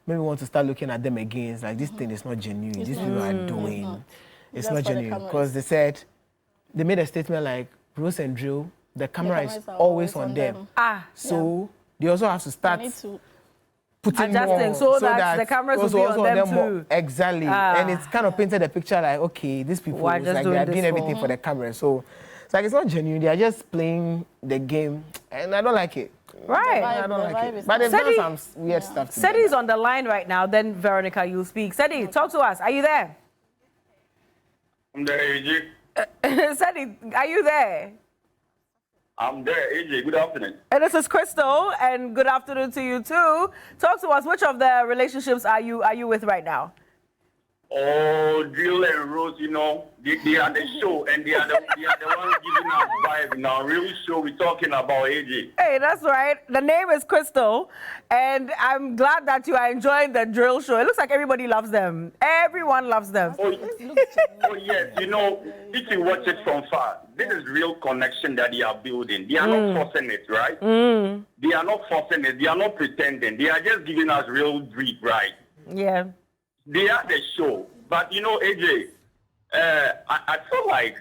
made me want to start looking at them again. It's like, this thing is not genuine. These people are doing. It's not genuine. Because they said, they made a statement like, Rose and Drill, the camera is always on them. So they also have to start putting adjusting more so that the cameras will be on them too. Exactly. And it's kind of painted a picture like, okay, these people, it's like they are doing everything for the camera. So it's like, it's not genuine. They are just playing the game. And I don't like it. Right. I don't like it. But they've done some weird stuff. Sedi's on the line right now. Then, Veronica, you'll speak. Sedi, talk to us. Are you there? I'm there, AJ. Sedi, are you there? I'm there, AJ. Good afternoon. And this is Crystal, and good afternoon to you too. Talk to us. Which of the relationships are you with right now? Oh, Jill and Rose, you know, they are the show, and they are the ones giving us vibe now. Real show we're talking about, AJ. Hey, that's right. The name is Crystal, and I'm glad that you are enjoying the drill show. It looks like everybody loves them. Everyone loves them. Oh yes, you know, if you watch it from far, this is real connection that they are building. They are not forcing it, right? They are not forcing it. They are not pretending. They are just giving us real drip, right? Yeah. They are the show. But, you know, AJ, I feel like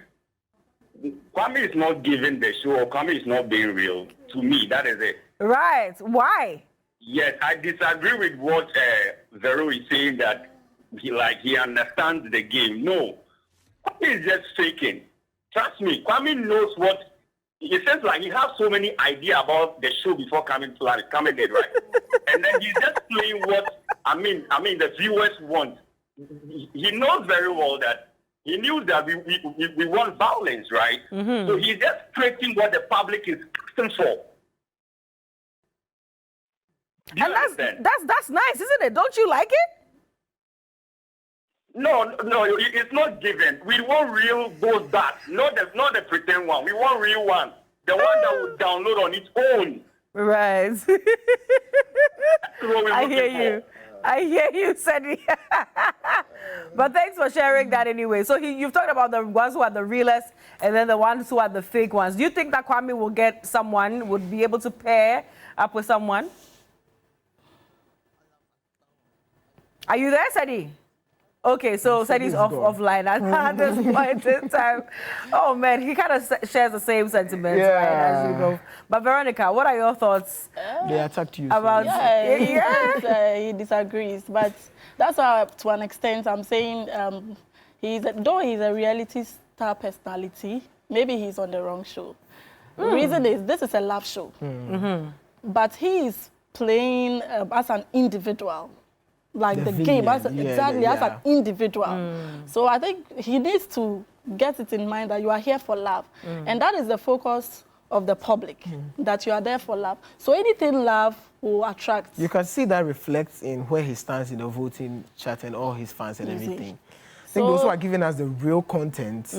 Kwame is not giving the show, or Kwame is not being real. To me, that is it. Right. Why? Yes, I disagree with what Vero is saying, that he understands the game. No. Kwame is just faking. Trust me, Kwame knows what... It seems like he has so many ideas about the show before coming did, right? And then he's just playing what the viewers want. He knows very well that he knew that we want violence, right? So he's just creating what the public is asking for. And that's nice, isn't it? Don't you like it? No, it's not given. We want real those that, not the pretend one. We want real one, the one that will download on its own. Right. I hear you. I hear you, Sedi. But thanks for sharing that anyway. So you've talked about the ones who are the realest and then the ones who are the fake ones. Do you think that Kwame will get someone, would be able to pair up with someone? Are you there, Sedi? Okay, so Sedi's offline at this point in time. Oh man, he kind of shares the same sentiments, right, as you know. But Veronica, what are your thoughts? They attacked you. About he disagrees, but that's why, to an extent, I'm saying though he's a reality star personality, maybe he's on the wrong show. The reason is this is a love show, but he is playing as an individual. Like the game, as an individual. So I think he needs to get it in mind that you are here for love. And that is the focus of the public, that you are there for love. So anything love will attract. You can see that reflects in where he stands in the voting chat and all his fans and everything. I think those who are giving us the real content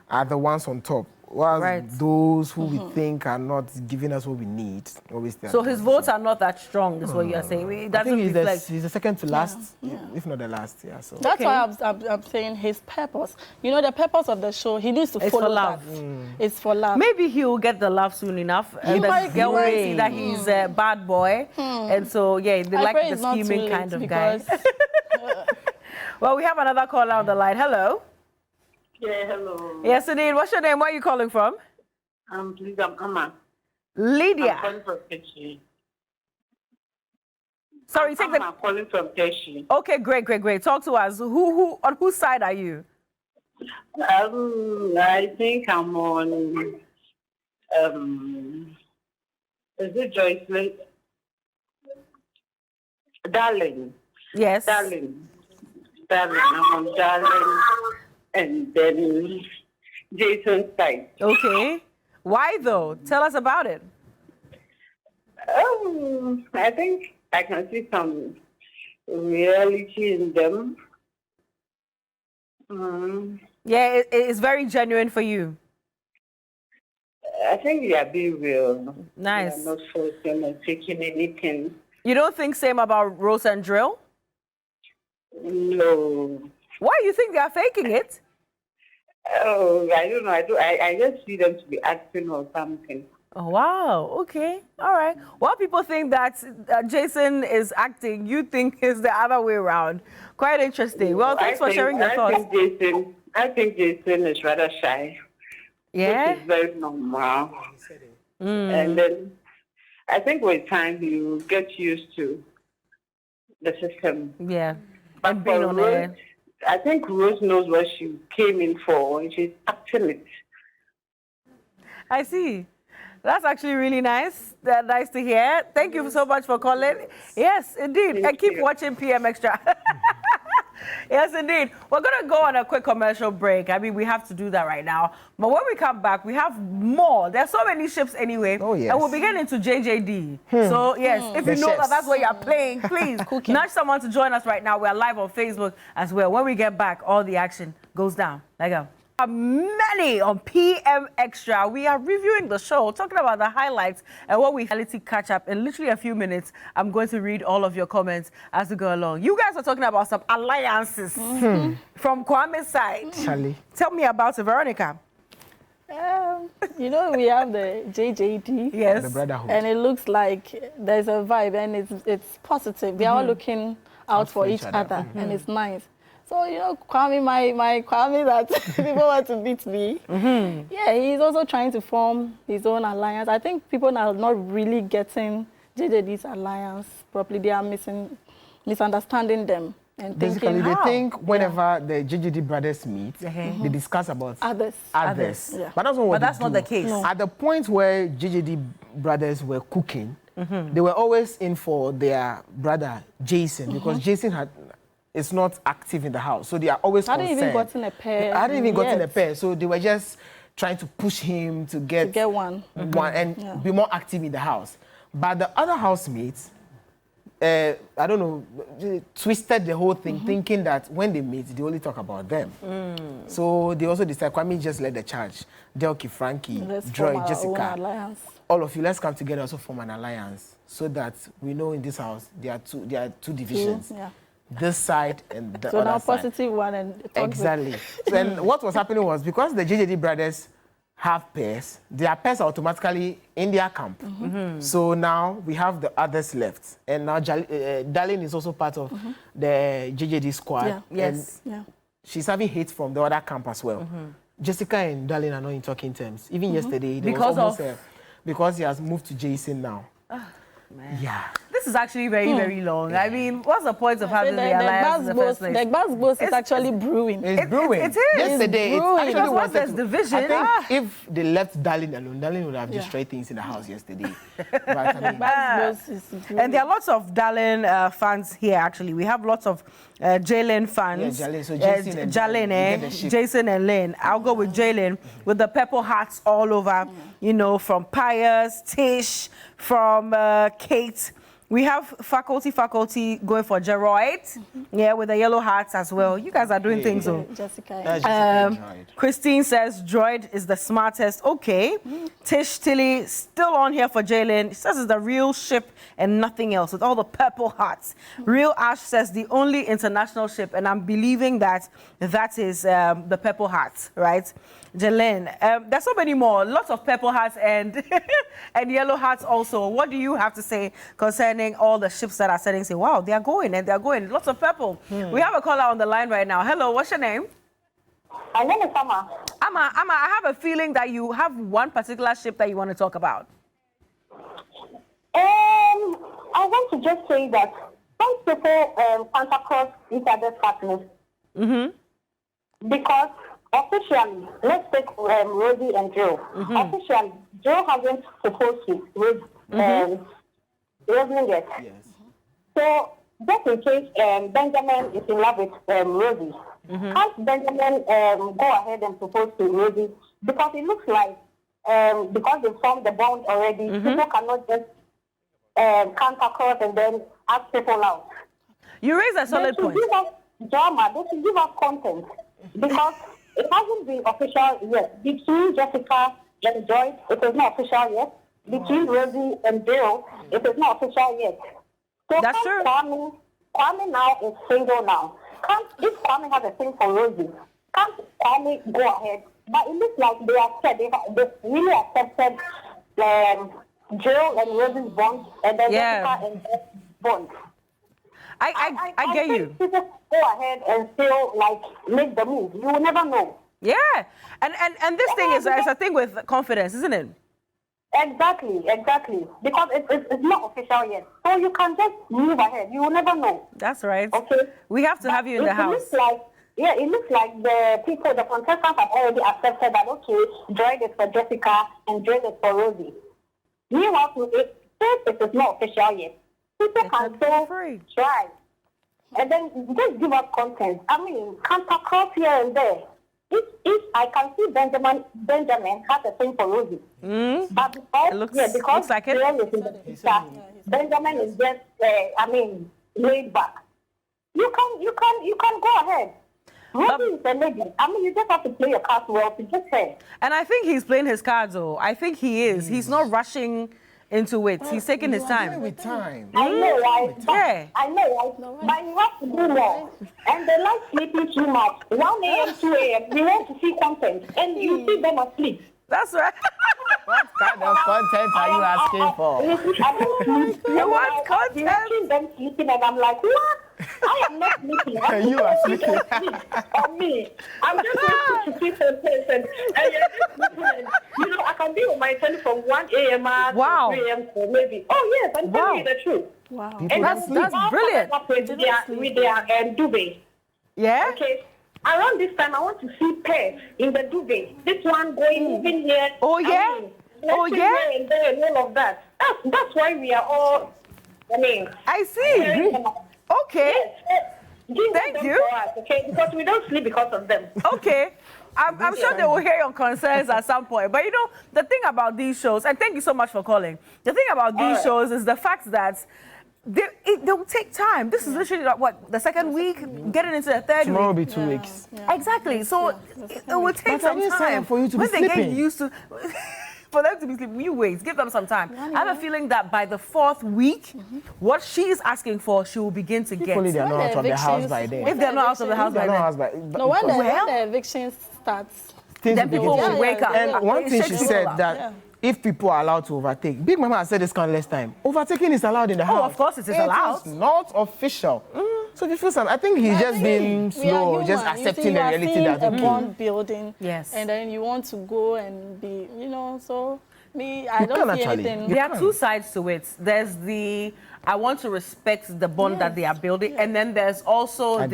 are the ones on top. While those who we think are not giving us what we need, always there. So his votes are not that strong, is what you are saying. It doesn't reflect. He's the second to last, if not the last. Yeah, so that's why I'm saying his purpose. You know, the purpose of the show, he needs to follow love. It's for love. Maybe he will get the love soon enough. And the girl will see that he's a bad boy. And so, yeah, they like the scheming kind of guy. Well, we have another caller on the line. Hello. Yeah, hello. Yes, indeed. What's your name? Where are you calling from? Please, I'm Amma. Lydia. I'm calling from Keshi. Sorry, I'm calling from Keshi. Okay, great. Talk to us. On whose side are you? I think I'm on. Is it Joyce? Darling. Yes. Darling. I'm on Darling. And then Jason's side. Okay. Why though? Tell us about it. I think I can see some reality in them. Yeah, it's very genuine for you. I think they are being real. Nice. They are not forcing or taking anything. You don't think same about Rose and Drill? No. Why you think they are faking it? Oh, I don't know. I just see them to be acting or something. Oh, wow. Okay. All right. While people think that Jason is acting, you think it's the other way around. Quite interesting. Well, thanks for sharing your thoughts. I think Jason is rather shy. Yeah? Which is very normal. And then I think with time you get used to the system. Yeah. But and being on Rose, I think Rose knows what she came in for and she's acting it. I see. That's actually really nice. Nice to hear. Thank you so much for calling. Yes, indeed. And keep watching PM Extra. Yes, indeed. We're going to go on a quick commercial break. I mean, we have to do that right now. But when we come back, we have more. There's so many ships anyway. Oh, yes. And we'll be getting into JJD. So, yes, if you know that that's where you're playing, please nudge someone to join us right now. We're live on Facebook as well. When we get back, all the action goes down. Let go. Many on PM Extra. We are reviewing the show, talking about the highlights and what we reality catch up. In literally a few minutes, I'm going to read all of your comments as we go along. You guys are talking about some alliances from Kwame's side. Charlie. Tell me about it, Veronica. You know, we have the JJD. Yes. The brotherhood. And it looks like there's a vibe and it's positive. They are all looking out for each other and it's nice. So, you know, Kwame, my Kwame that people want to beat me. Yeah, he's also trying to form his own alliance. I think people are not really getting JJD's alliance properly. They are misunderstanding them. And basically, they think whenever the JJD brothers meet, they discuss about others. Yeah. But that's not the case. No. At the point where JJD brothers were cooking, they were always in for their brother Jason because Jason is not active in the house. So they are always concerned. Hadn't even gotten a pair. Hadn't even gotten a pair. So they were just trying to push him to get one and be more active in the house. But the other housemates, I don't know, twisted the whole thing, thinking that when they meet, they only talk about them. So they also decided, Kwame just led the charge. Delki, Frankie, Joy, Jessica, all of you, let's come together also form an alliance so that we know in this house there are two divisions. This side and the other side. So now positive one and... Exactly. And what was happening was because the JJD brothers have pairs, their pairs are automatically in their camp. So now we have the others left. And now Darlene is also part of the JJD squad. Yes. She's having hate from the other camp as well. Jessica and Darlene are not in talking terms. Even yesterday, because he has moved to Jason now. Man. Yeah. This is actually very, very long. I mean, what's the point of having the alliance in the first place? The Gbasgbos is actually brewing. It's brewing. It is. Yesterday, it actually was there's division. I think if they left Darlene alone, Darlene would have destroyed things in the house yesterday. But, I mean, and there are lots of Darlene fans here, actually. We have lots of Jalen fans. Yeah, Jalen. So Jason and Lynn. I'll go with Jalen with the purple hats all over, you know, from Pius, Tish, from Kate. We have faculty going for Geroid, with the yellow hats as well. You guys are doing things. Jessica. Christine says Droid is the smartest. Okay. Tish Tilly still on here for Jalen. She says it's the real ship and nothing else with all the purple hats. Real Ash says the only international ship, and I'm believing that is the purple hats, right? Jalen, there's so many more. Lots of purple hats and and yellow hats also. What do you have to say concerning all the ships that are setting? Say, wow, they are going and they are going. Lots of purple. We have a caller on the line right now. Hello, what's your name? My name is Amma. Amma, I have a feeling that you have one particular ship that you want to talk about. I want to just say that some people come across each other's partners. Because officially, let's take Rosie and Joe. Officially, Joe hasn't proposed to Rosie yet. So, just in case Benjamin is in love with Rosie, can't Benjamin go ahead and propose to Rosie? Because it looks like, because they formed the bond already, people cannot just come across and then ask people out. You raise a solid point. Give us drama, they should give us content. Because it hasn't been official yet between Jessica enjoyed, it is not official yet. Between Rosie and Bill, it is not official yet. So that's true. Kwame now is single now. If Kwame has a thing for Rosie, can't Kwame go ahead? But it looks like they really accepted Jill and Rosie's bond and then Jessica and Jeff's bond. I get you. People go ahead and still make the move. You will never know. Yeah, and this thing is a thing with confidence, isn't it? Exactly. Because it's not official yet, so you can just move ahead. You will never know. That's right. Okay. We have to have you in the house. It looks like the contestants have already accepted that. Okay, Joy is for Jessica and Joy is for Rosie. Meanwhile, it is not official yet. People can still try. And then just give us content. I mean, counter cross here and there. If I can see Benjamin has a thing for Rosie. But because looks like it. Benjamin is just laid back. You can go ahead. Rosie is a lady. I mean, you just have to play your cards well to get her. And I think he's playing his cards, though. I think he is. He's not rushing into it. He's taking his time. With time. I know, right? Yeah. I know, right? But you have to do more. And they like sleeping too much. 1 a.m., 2 a.m., we want to see content. And you see them asleep. That's right. What kind of content are you asking for? You want content? You're watching them sleeping, and I'm like, what? I am not sleeping. You are sleeping. On me. I'm just going to see some person. And you're just sleeping. I can be on my telephone 1 a.m. to 3 a.m. maybe. Oh, yes, I'm telling you the truth. Wow. And that's brilliant. With their duvet. Yeah? Okay. Around this time, I want to see pairs in the duvet. This one going, moving here. Oh, yeah? Here and there and all of that. That's why we are all, I see. Okay. Yes. Thank you. For us, okay? Because we don't sleep because of them. Okay. I'm sure they will hear your concerns at some point. But the thing about these shows, and thank you so much for calling. The thing about these shows is the fact that they'll take time. This is literally the second week, getting into the third Tomorrow week. will be 2 weeks. Yeah. Exactly. So it will take some time for you to be when they sleeping. get used to. For them to be sleeping, you wait. Give them some time. I have a feeling that by the 4th week, what she's asking for, she will begin to get. Hopefully they're not out of the house by then. If they're not out of the house by then. No, when the eviction starts, then people will wake up. And one thing she said that if people are allowed to overtake, Big Mama has said this countless time. Overtaking is allowed in the house. Oh, of course it is allowed. It's not official. So if you feel something, I think he's just being slow, just accepting the reality that a bond building. Yes. And then you want to go and be, so I don't see anything. There are two sides to it. There's I want to respect the bond that they are building, and then there's also I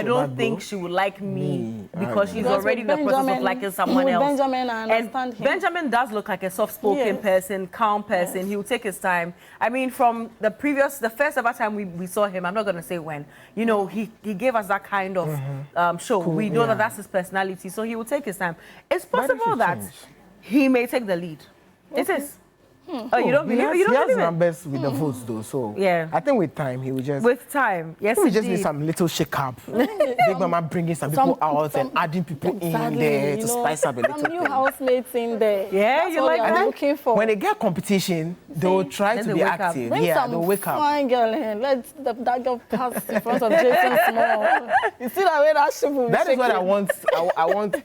don't think she would like me because she's already in the process of liking someone else. Benjamin, I understand him. Benjamin does look like a soft-spoken person, calm person. He will take his time. I mean, from the first ever time we saw him, I'm not going to say when, he gave us that kind of show. Cool, we know that that's his personality, so he will take his time. It's possible that he may take the lead. It is. Oh, you don't believe it? You don't believe it? He has numbers with the votes, though, so I think with time he will just... With time, yes, we just need some little shake-up. Big Mama bringing some people out and adding people in there to spice up a little some new housemates in there. Yeah, that's you what like that? Looking for. When they get competition, they will try to be active. Bring they'll wake up. Fine girl in. Let that girl pass in front of Jason Small. You see that way that ship will be That is what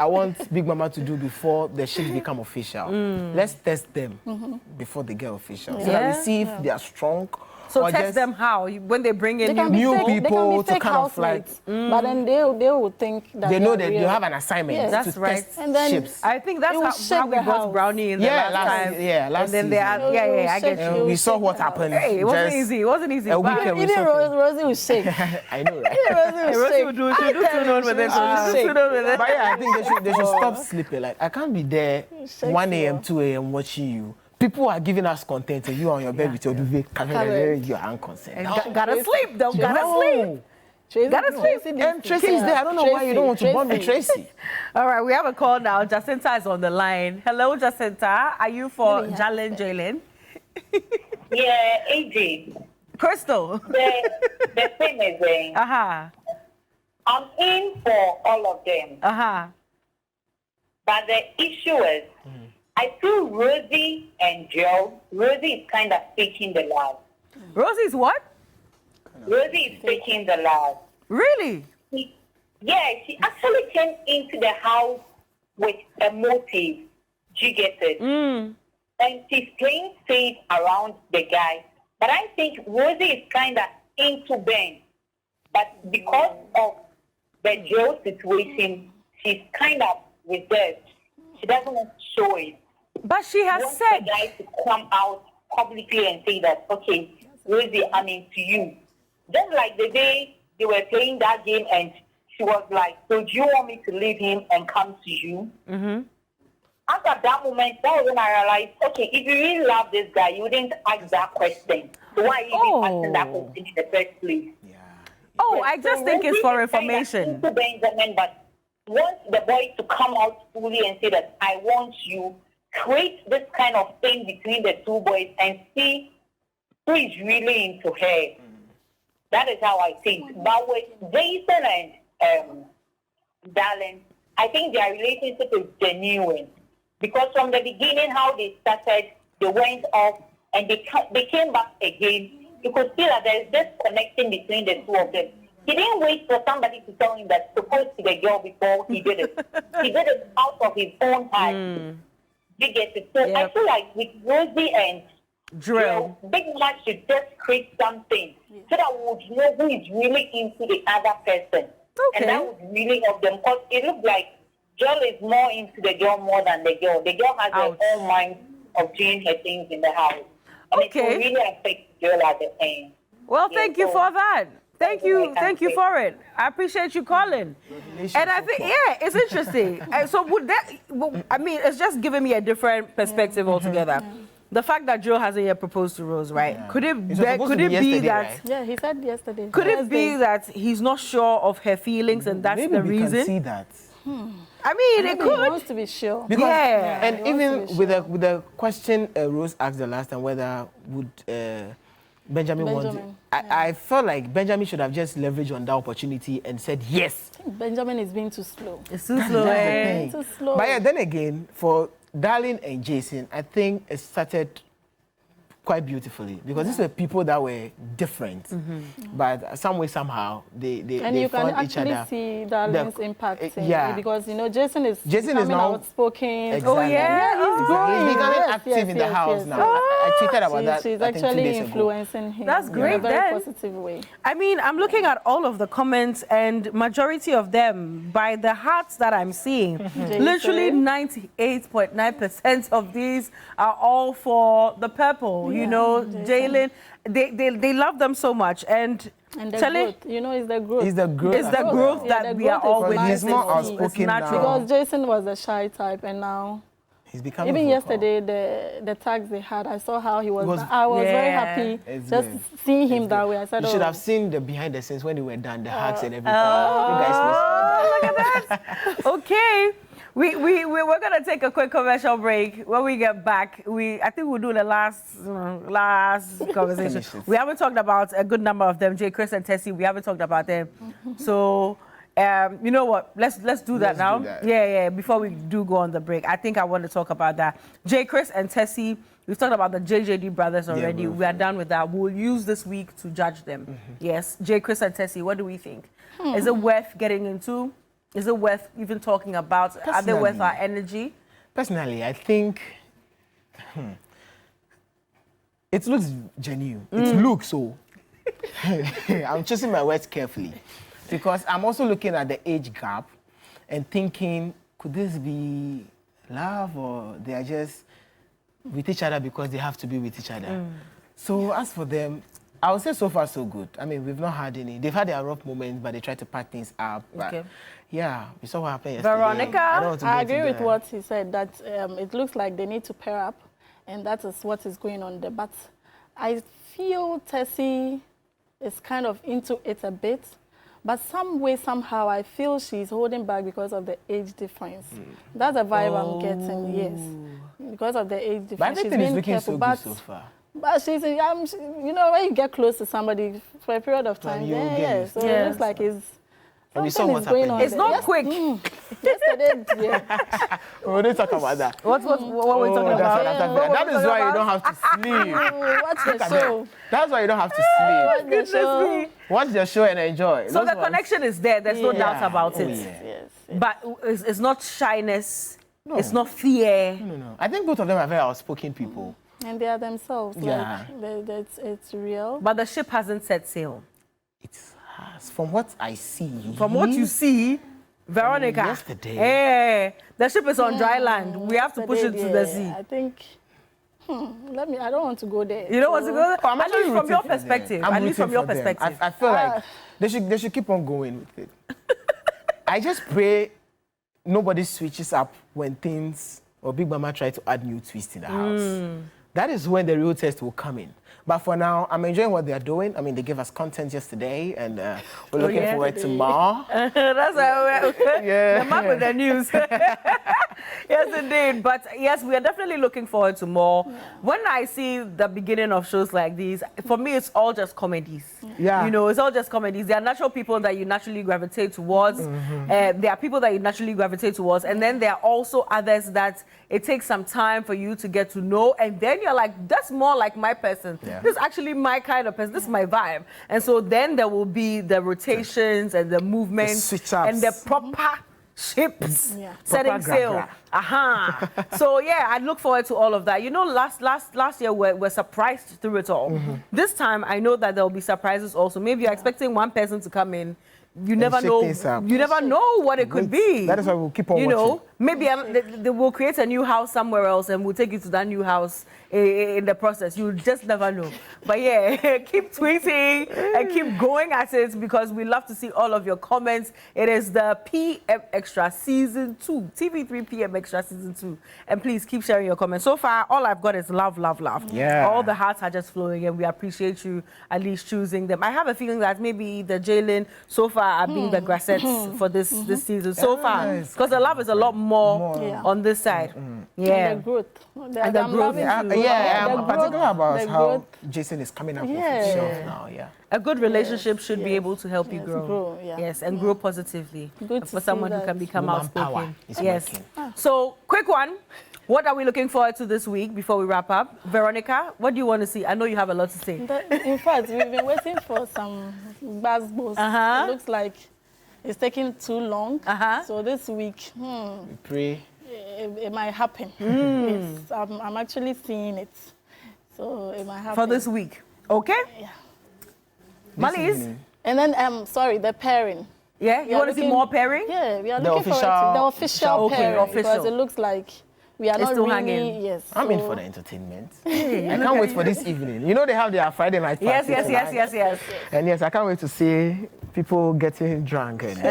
I want Big Mama to do before the ships become official. Let's test them before they get official. So that we see if they are strong. So test them how? When they bring in new people to kind of like... But then they will think that they know that you have an assignment. Yes. That's right. And then ships. I think that's how we brought Brownie in the last time. Yeah, last season. I get you. We saw what happened. Hey, it wasn't easy. It wasn't easy. A weekend even Rosie will shake. I know, right? Rosie will do too known with it. But yeah, I think they should stop sleeping. Like, I can't be there 1 a.m., 2 a.m. watching you. People are giving us content and you are on your bed with your duvet, you are unconcerned. Gotta sleep though, gotta sleep. Gotta sleep. And Tracy's there. I don't know why you don't want to bond with Tracy. All right, we have a call now. Jacinta is on the line. Hello, Jacinta. Are you for Jalen? Yeah, AJ. Crystal. The thing is, I'm in for all of them. Uh-huh. But the issue is, I feel Rosie and Joe. Rosie is kind of faking the love. Rosie's what? Rosie is faking the love. Really? She actually came into the house with a motive. Do you get it? And she's playing safe around the guy. But I think Rosie is kind of into Ben. But because of the Joe situation, she's kind of reserved. She doesn't want to show it. But she has said the guy to come out publicly and say that, okay, Rosie, I'm into you. Just like the day they were playing that game and she was like, so do you want me to leave him and come to you? After that moment, that was when I realized, okay, if you really love this guy, you wouldn't ask that question. So why are you even asking that question in the first place? I just think it's for information. Into Benjamin, but want the boy to come out fully and say that I want you, create this kind of thing between the two boys and see who is really into her. That is how I think. But with Jason and Darling, I think their relationship is genuine. Because from the beginning, how they started, they went off and they came back again. You could see that there's this connection between the two of them. He didn't wait for somebody to tell him that propose to the girl before he did it. He did it out of his own heart. You get it? So I feel like with Rosie and Drill, Big Mac should just create something so that we would know who is really into the other person. And that would really help them. Because it looks like Joel is more into the girl more than the girl. The girl has her own mind of doing her things in the house. And it will really affect Joel at the end. Well, thank you for that. Thank you for it. I appreciate you calling. And I think, it's interesting. So would that, I mean, it's just giving me a different perspective altogether. The fact that Joe hasn't yet proposed to Rose, right? Could it be that? Right? Yeah, he said yesterday. Could it be that he's not sure of her feelings and that's the reason? Maybe we can see that. I mean, it could. He wants to be sure. Because, and even with the question Rose asked the last time, whether would Benjamin want, I felt like Benjamin should have just leveraged on that opportunity and said yes. I think Benjamin is being too slow. It's too slow. Too slow. But then again, for Darling and Jason, I think it started quite beautifully because these were people that were different, but some way somehow they found each other. And you can actually see Darling's impact. Because Jason is now outspoken. Exactly. Oh he's growing. He's becoming active in the house now. I tweeted about that. She's actually influencing him. That's great. In a very positive way. I mean, I'm looking at all of the comments, and majority of them, by the hearts that I'm seeing, literally 98.9% of these are all for the purple. You know, Jalen, they love them so much, and the growth, it's the growth. It's the growth. It's the growth that we are all witnessing. He's more outspoken now. Because Jason was a shy type, and now he's becoming even vocal. yesterday, the tags they had, I saw how he was. I was very happy just seeing him that way. I said, you should have seen the behind the scenes when they were done, the hugs and everything. You guys look at that. Okay. We're going to take a quick commercial break. When we get back, I think we'll do the last conversation. We haven't talked about a good number of them, Jay, Chris, and Tessie. We haven't talked about them. So, you know what? Let's do that now. Yeah. Before we do go on the break, I think I want to talk about that. Jay, Chris, and Tessie. We've talked about the JJD brothers already. Yeah, we are done with that. We'll use this week to judge them. Yes, Jay, Chris, and Tessie. What do we think? Is it worth getting into? Is it worth even talking about? Personally, are they worth our energy? Personally, I think it looks genuine. It looks so. I'm choosing my words carefully because I'm also looking at the age gap and thinking, could this be love or they are just with each other because they have to be with each other? So as for them, I would say so far so good. I mean, we've not had any. They've had their rough moments, but they try to pack things up. But yeah, we saw what happened yesterday. Veronica? I agree with what he said, that it looks like they need to pair up, and that is what is going on there. But I feel Tessie is kind of into it a bit, but some way, somehow, I feel she's holding back because of the age difference. That's the vibe I'm getting, yes. Because of the age difference. But everything is looking so good so far. But she's, you know, when you get close to somebody for a period of time, so it looks like it's... And we saw what's happening. It's not quick. Yesterday, We didn't talk about that. What were we talking about? That is why you don't have to sleep. Watch the show. That's why you don't have to sleep. Watch the show. Watch the show and enjoy. So the connection is there. There's no doubt about it. Yes. But it's not shyness. No. It's not fear. No. I think both of them are very outspoken people. And they are themselves. Yeah. Like, it's real. But the ship hasn't set sail. It has. From what I see. From what you see, Veronica. Yesterday. Hey, the ship is on dry land. We have to push it to the sea. I think. I don't want to go there. You don't want to go there? I'm at least from your perspective. At least from your perspective. I feel like they should keep on going with it. I just pray nobody switches up when things or Big Mama try to add new twists in the house. That is when the real test will come in. But for now, I'm enjoying what they are doing. I mean, they gave us content yesterday, and we're looking forward to more. That's why we're the map with the news. Yes, indeed. But yes, we are definitely looking forward to more. Yeah. When I see the beginning of shows like these, for me, it's all just comedies. Yeah. You know, it's all just comedies. There are natural people that you naturally gravitate towards. There are people that you naturally gravitate towards. And then there are also others that it takes some time for you to get to know. And then you're like, that's more like my person. Yeah. This is actually my kind of person. This is my vibe. And so then there will be the rotations and the movements and the proper ships setting sail. So yeah, I look forward to all of that. You know, last year we're surprised through it all. This time I know that there will be surprises also. Maybe you're expecting one person to come in. You never know. You never know what it could be. That is why we'll keep on watching. You know, maybe they will create a new house somewhere else and we'll take you to that new house in the process. You just never know. But yeah, keep tweeting and keep going at it because we love to see all of your comments. It is the PM Extra Season 2, TV3 PM Extra Season 2. And please keep sharing your comments. So far, all I've got is love, love, love. Yeah. All the hearts are just flowing and we appreciate you at least choosing them. I have a feeling that maybe the Jalen so far are being the Grassettes for this season so far. Because the love is a lot more on this side. Yeah. And the growth. And the growth. I'm particular about how Jason is coming up with himself now. Yeah. A good relationship should be able to help you grow. Yes, and grow positively. Good for someone who can become outspoken. Yes. So, quick one. What are we looking forward to this week before we wrap up? Veronica, what do you want to see? I know you have a lot to say. In fact, we've been waiting for some basketballs. It looks like it's taking too long. So this week, we pray it might happen. I'm actually seeing it. So it might happen. For this week. Okay? Yeah. Malis? And then, sorry, the pairing. Yeah? You want to see more pairing? Yeah, we are looking forward to the official pairing. Because it looks like we are not still really hanging. Yes. I'm in for the entertainment. I can't wait for this evening. You know they have their Friday night party. Yes. And yes, I can't wait to see people getting drunk and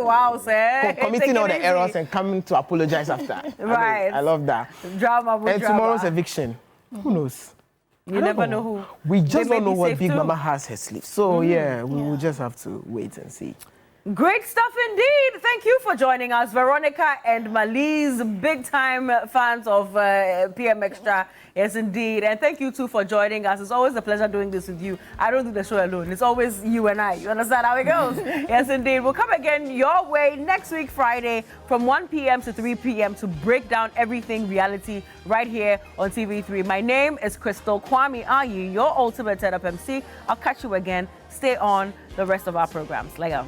wow, sir. Committing all the errors and coming to apologize after. Right. I love that. Drama with and drama. Tomorrow's eviction. Who knows? You never know who. We just don't know what Big Mama has her sleeve. So yeah, we will just have to wait and see. Great stuff indeed. Thank you for joining us, Veronica and Malise, big time fans of PM Extra. Yes, indeed. And thank you too for joining us. It's always a pleasure doing this with you. I don't do the show alone. It's always you and I. You understand how it goes? Yes, indeed. We'll come again your way next week, Friday, from 1 p.m. to 3 p.m. to break down everything reality right here on TV3. My name is Crystal Kwame Ayu, your ultimate setup MC. I'll catch you again. Stay on the rest of our programs. Lego.